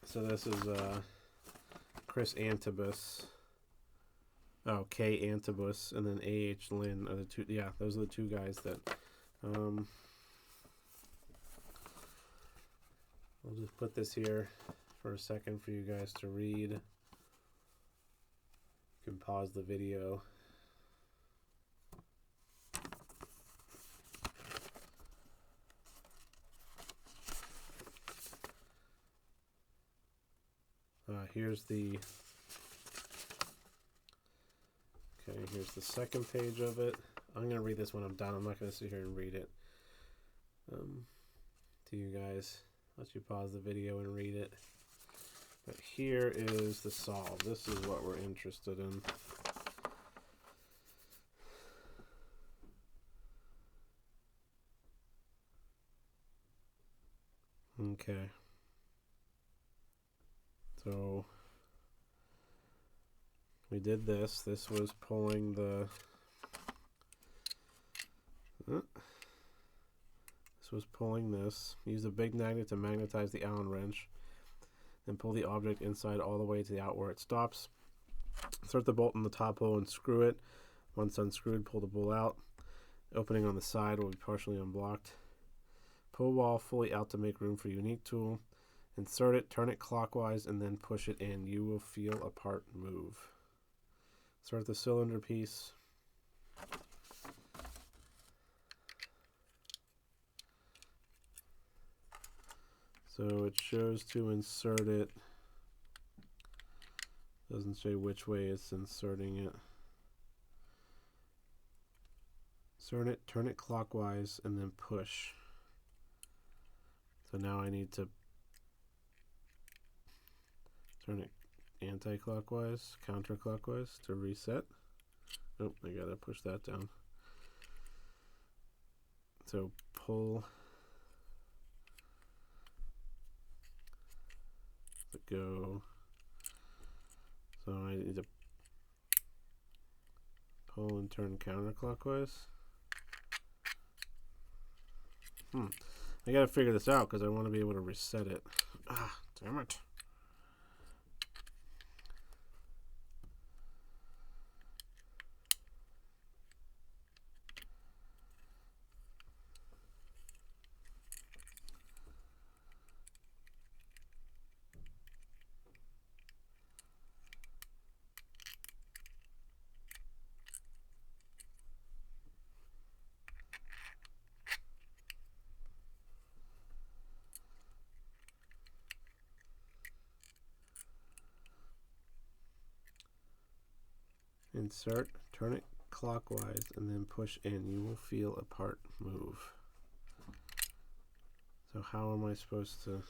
So this is Chris Antibus. Oh, K Antibus and then A.H. Lynn are the two. Yeah, those are the two guys that. I'll just put this here for a second for you guys to read. You can pause the video. Here's the... Okay, here's the second page of it. I'm going to read this when I'm done. I'm not going to sit here and read it to you guys. Let you pause the video and read it. But here is the solve. This is what we're interested in. Okay. So we did this. This was pulling the... This was pulling this. Use a big magnet to magnetize the Allen wrench. Then pull the object inside all the way to the out where it stops. Insert the bolt in the top hole and screw it. Once unscrewed, pull the bolt out. Opening on the side will be partially unblocked. Pull ball fully out to make room for unique tool. Insert it, turn it clockwise, and then push it in. You will feel a part move. Insert the cylinder piece. So it shows to insert it. Doesn't say which way it's inserting it. Insert it, turn it clockwise, and then push. So now I need to turn it anti-clockwise, counterclockwise to reset. Nope, I gotta push that down. So pull the go. So I need to pull and turn counterclockwise. I gotta figure this out because I want to be able to reset it. Ah, damn it. Insert, turn it clockwise, and then push in. You will feel a part move. So how am I supposed to...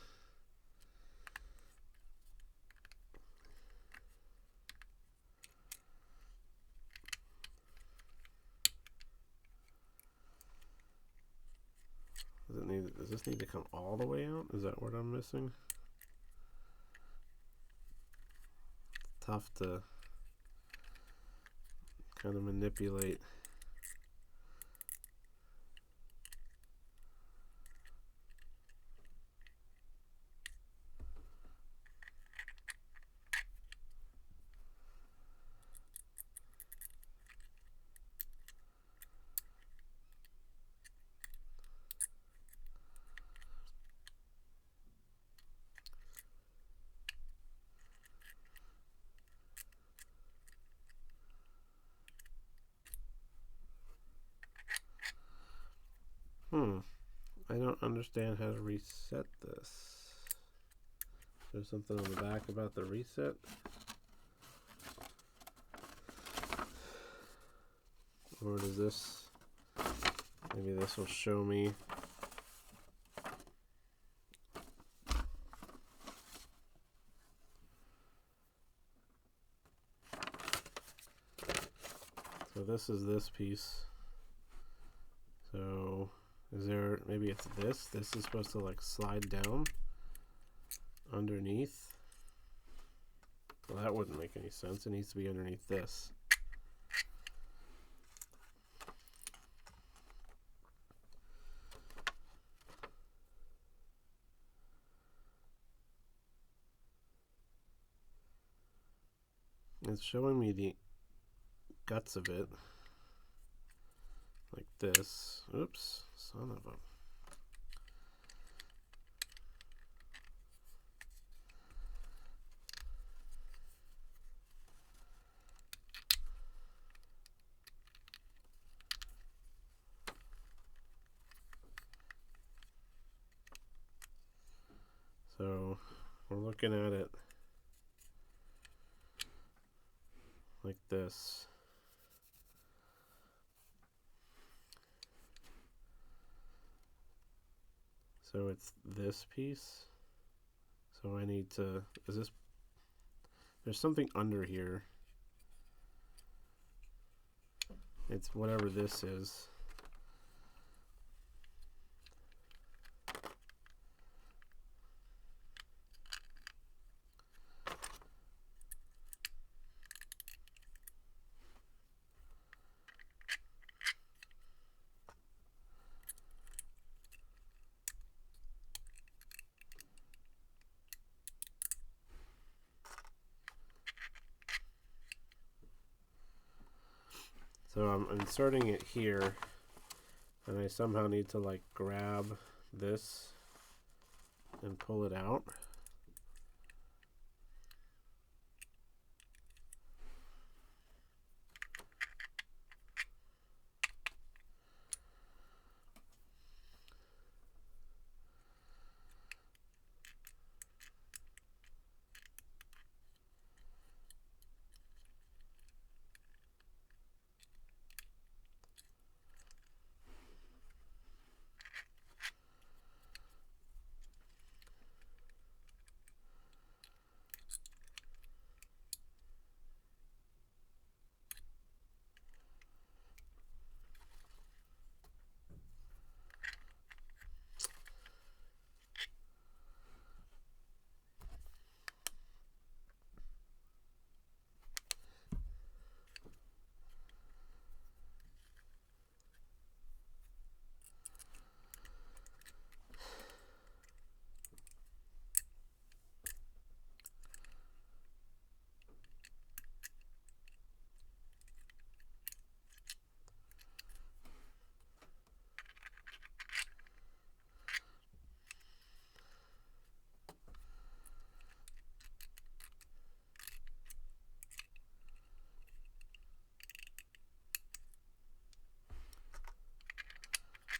Does this need to come all the way out? Is that what I'm missing? Tough to kind of manipulate. I don't understand how to reset this. There's something on the back about the reset. Or does this... Maybe this will show me... So this is this piece. So... Is there, maybe it's this? This is supposed to like slide down underneath. Well, that wouldn't make any sense. It needs to be underneath this. It's showing me the guts of it. Like this. Oops, son of a... So we're looking at it like this. So it's this piece. So I need to, is this, there's something under here. It's whatever this is. So I'm inserting it here, and I somehow need to like grab this and pull it out.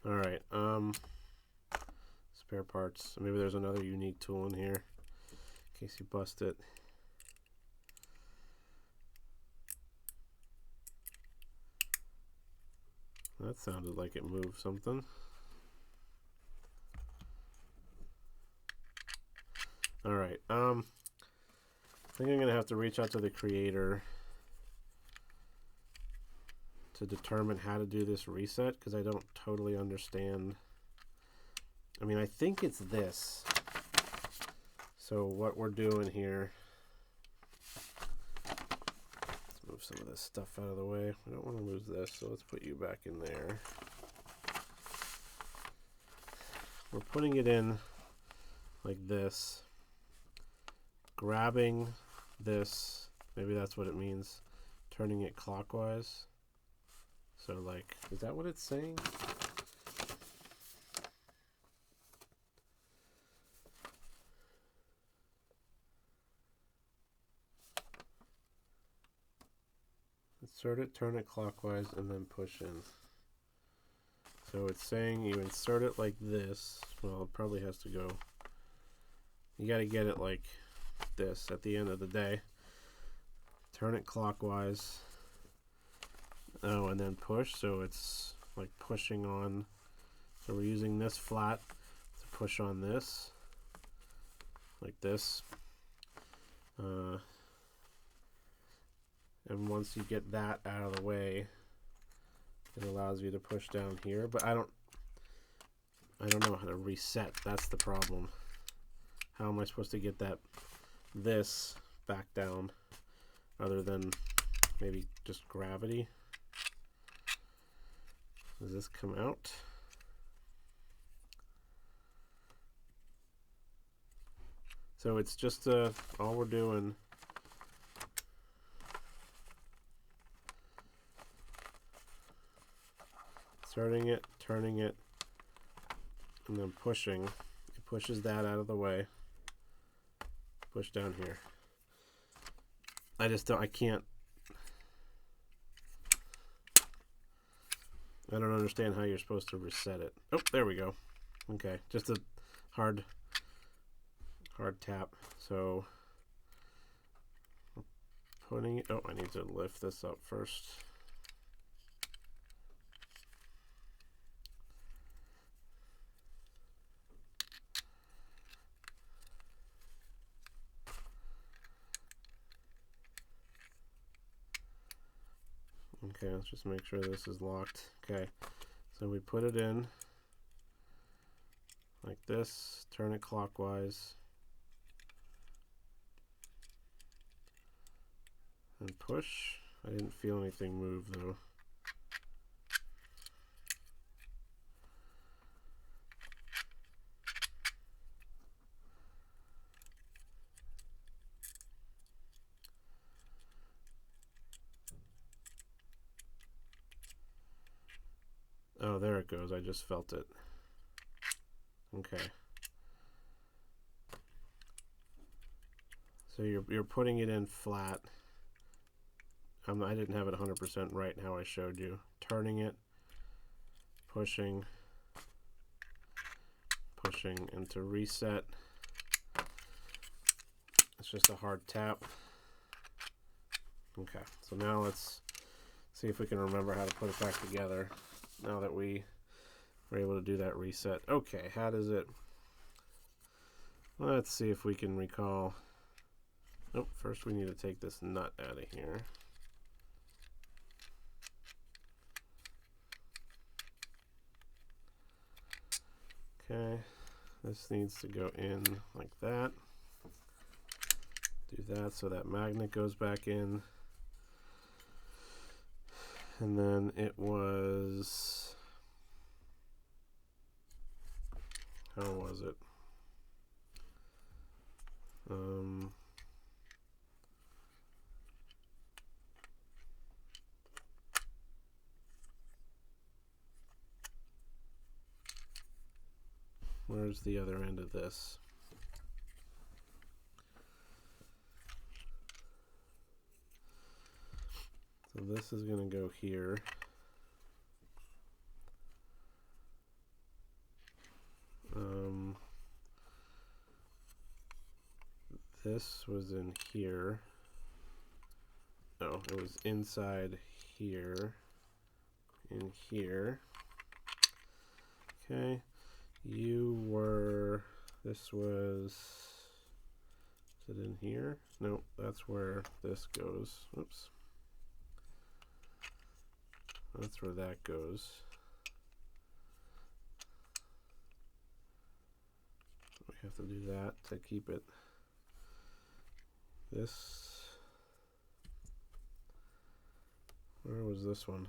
All right, spare parts. Maybe there's another unique tool in here in case you bust it. That sounded like it moved something. All right, I think I'm gonna have to reach out to the creator to determine how to do this reset, because I don't totally understand. I mean, I think it's this. So what we're doing here, let's move some of this stuff out of the way. We don't want to lose this, so let's put you back in there. We're putting it in like this, grabbing this, maybe that's what it means, turning it clockwise. So like, is that what it's saying? Insert it, turn it clockwise, and then push in. So it's saying you insert it like this. Well, it probably has to go. You got to get it like this at the end of the day. Turn it clockwise. Oh, and then push. So it's like pushing on. So we're using this flat to push on this. Like this. And once you get that out of the way, it allows you to push down here. But I don't know how to reset. That's the problem. How am I supposed to get this back down other than maybe just gravity? Does this come out? So it's just all we're doing. Starting it, turning it, and then pushing. It pushes that out of the way. Push down here. I can't. I don't understand how you're supposed to reset it. Oh, there we go. Okay, just a hard tap. So putting it. Oh, I need to lift this up first. Okay, let's just make sure this is locked. Okay, so we put it in like this, turn it clockwise, and push. I didn't feel anything move though. Oh, there it goes. I just felt it. Okay. So you're putting it in flat. I didn't have it 100% right how I showed you. Turning it, pushing, and to reset, it's just a hard tap. Okay, so now let's see if we can remember how to put it back together now that we were able to do that reset. Okay, how does it... Let's see if we can recall... Nope, first we need to take this nut out of here. Okay, this needs to go in like that. Do that so that magnet goes back in. And then it was... How was it? Where's the other end of this? So this is going to go here. This was in here. Oh, it was inside here. In here. Okay. You were... This was... Is it in here? Nope, that's where this goes. Oops. That's where that goes. We have to do that to keep it. This... Where was this one?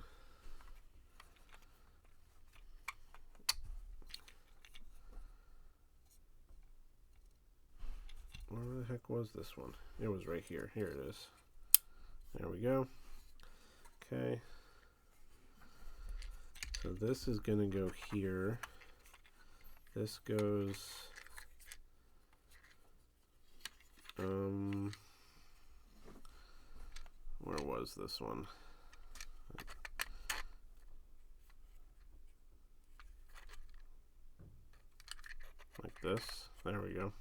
Where the heck was this one? It was right here. Here it is. There we go. Okay. So this is going to go here. This goes... where was this one? Like this. There we go.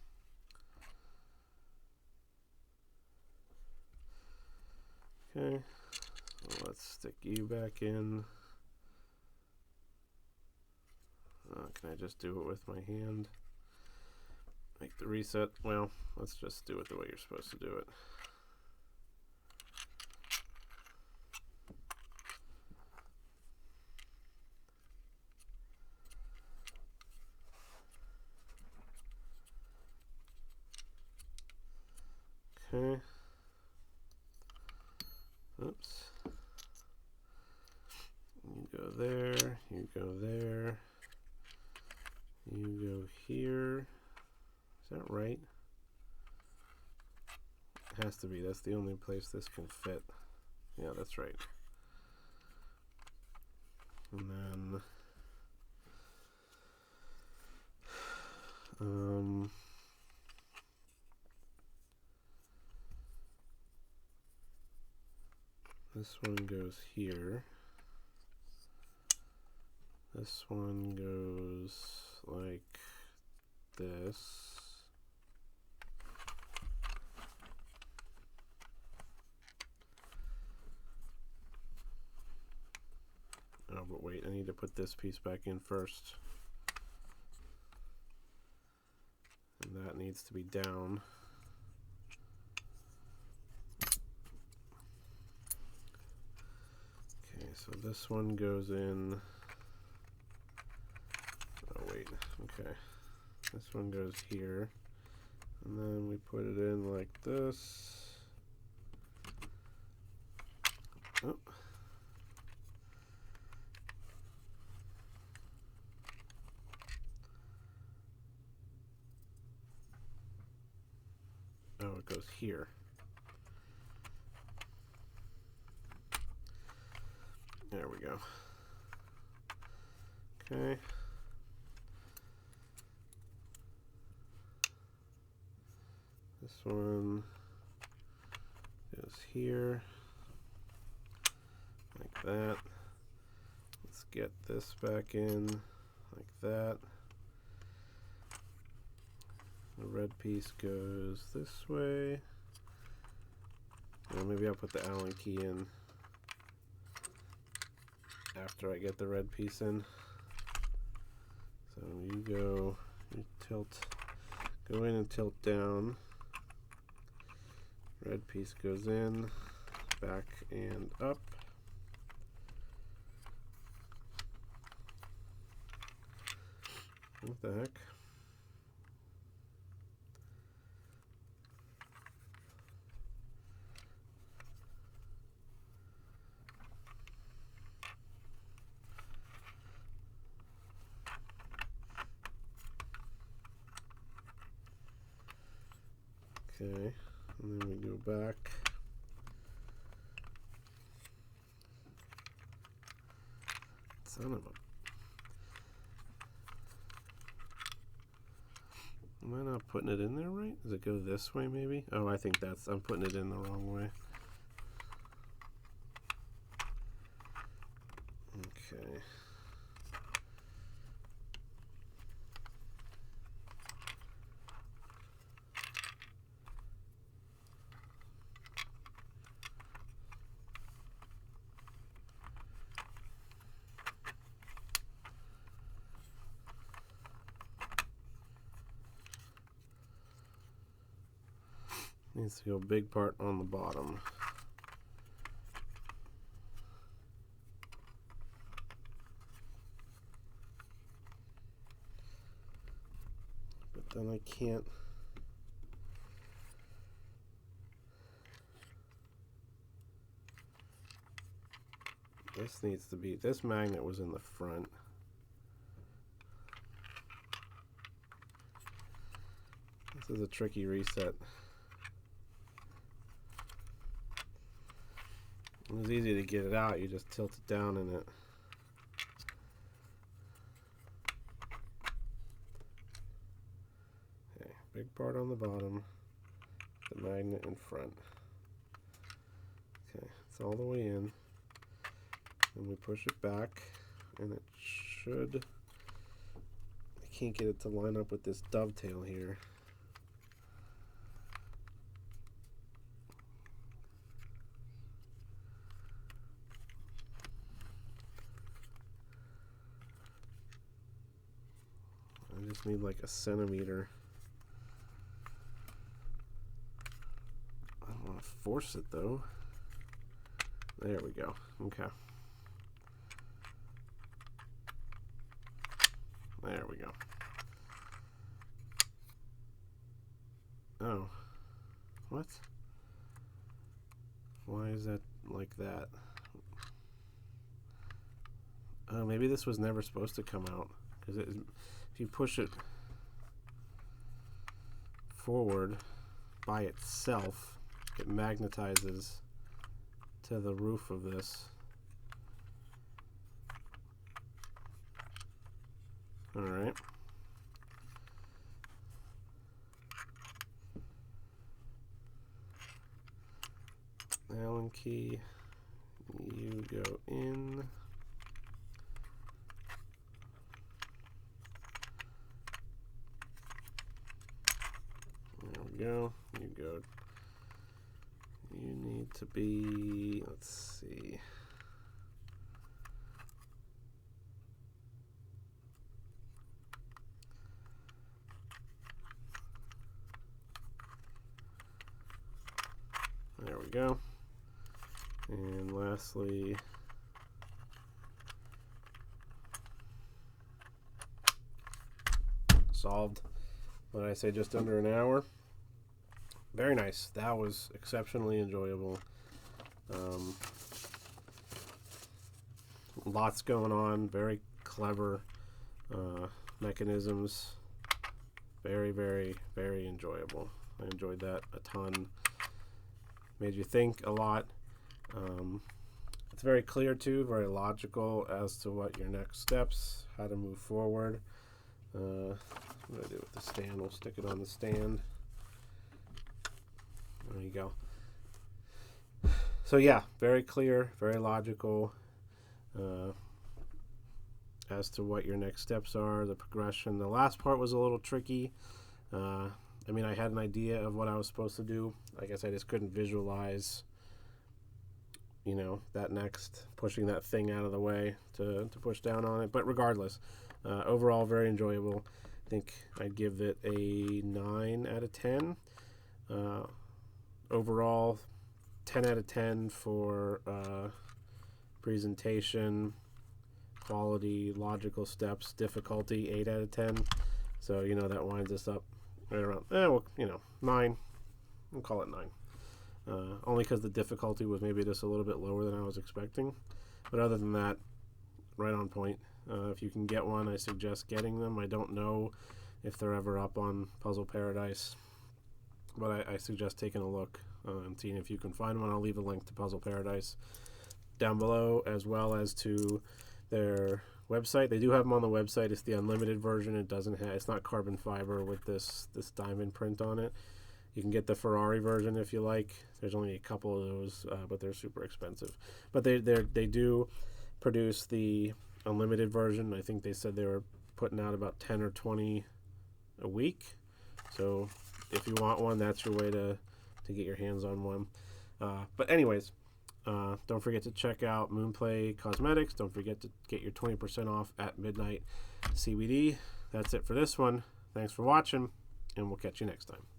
Okay, so let's stick you back in. Can I just do it with my hand? Make the reset. Well, let's just do it the way you're supposed to do it. Okay. Oops. You go there, you go there, you go here. Is that right? It has to be. That's the only place this can fit. Yeah, that's right. And then this one goes here. This one goes like this. Oh, but wait, I need to put this piece back in first. And that needs to be down. Okay, so this one goes in. Oh, wait, okay. This one goes here. And then we put it in like this. Oh. Oh, it goes here. There we go. Okay. This one goes here, like that. Let's get this back in, like that. The red piece goes this way. And maybe I'll put the Allen key in after I get the red piece in. So you go in and tilt down. Red piece goes in, back and up. What the heck? Okay, and then we go back. Son of a... Am I not putting it in there right? Does it go this way maybe? Oh, I think I'm putting it in the wrong way. Okay. Needs to go big part on the bottom. But then I can't. This needs to be, this magnet was in the front. This is a tricky reset. It was easy to get it out, you just tilt it down in it. Okay, big part on the bottom, the magnet in front. Okay, it's all the way in. And we push it back, and it should, I can't get it to line up with this dovetail here. I just need like a centimeter. I don't want to force it though. There we go. Okay. There we go. Oh. What? Why is that like that? Oh, maybe this was never supposed to come out. Because if you push it forward by itself, it magnetizes to the roof of this. Alright. Allen key, you go in. There we go. You go. You need to be, let's see. There we go. And lastly, solved. What did I say, just under an hour? Very nice. That was exceptionally enjoyable. Lots going on. Very clever mechanisms. Very, very, very enjoyable. I enjoyed that a ton. Made you think a lot. It's very clear too, very logical as to what your next steps, how to move forward. What do I do with the stand? We'll stick it on the stand. There you go. So yeah, very clear, very logical as to what your next steps are, the progression. The last part was a little tricky. I mean, I had an idea of what I was supposed to do. I guess I just couldn't visualize, you know, that next, pushing that thing out of the way to push down on it. But regardless, overall, very enjoyable. I think I'd give it a 9 out of 10. Overall, 10 out of 10 for presentation, quality, logical steps, difficulty, 8 out of 10. So, you know, that winds us up right around, well, you know, 9. We'll call it 9. Only because the difficulty was maybe just a little bit lower than I was expecting. But other than that, right on point. If you can get one, I suggest getting them. I don't know if they're ever up on Puzzle Paradise, but I suggest taking a look and seeing if you can find one. I'll leave a link to Puzzle Paradise down below, as well as to their website. They do have them on the website. It's the unlimited version. It doesn't have, it's not carbon fiber with this diamond print on it. You can get the Ferrari version if you like. There's only a couple of those, but they're super expensive. But they do produce the unlimited version. I think they said they were putting out about 10 or 20 a week. So if you want one, that's your way to get your hands on one. But anyways, don't forget to check out Moonplay Cosmetics. Don't forget to get your 20% off at midnight CBD. That's it for this one. Thanks for watching, and we'll catch you next time.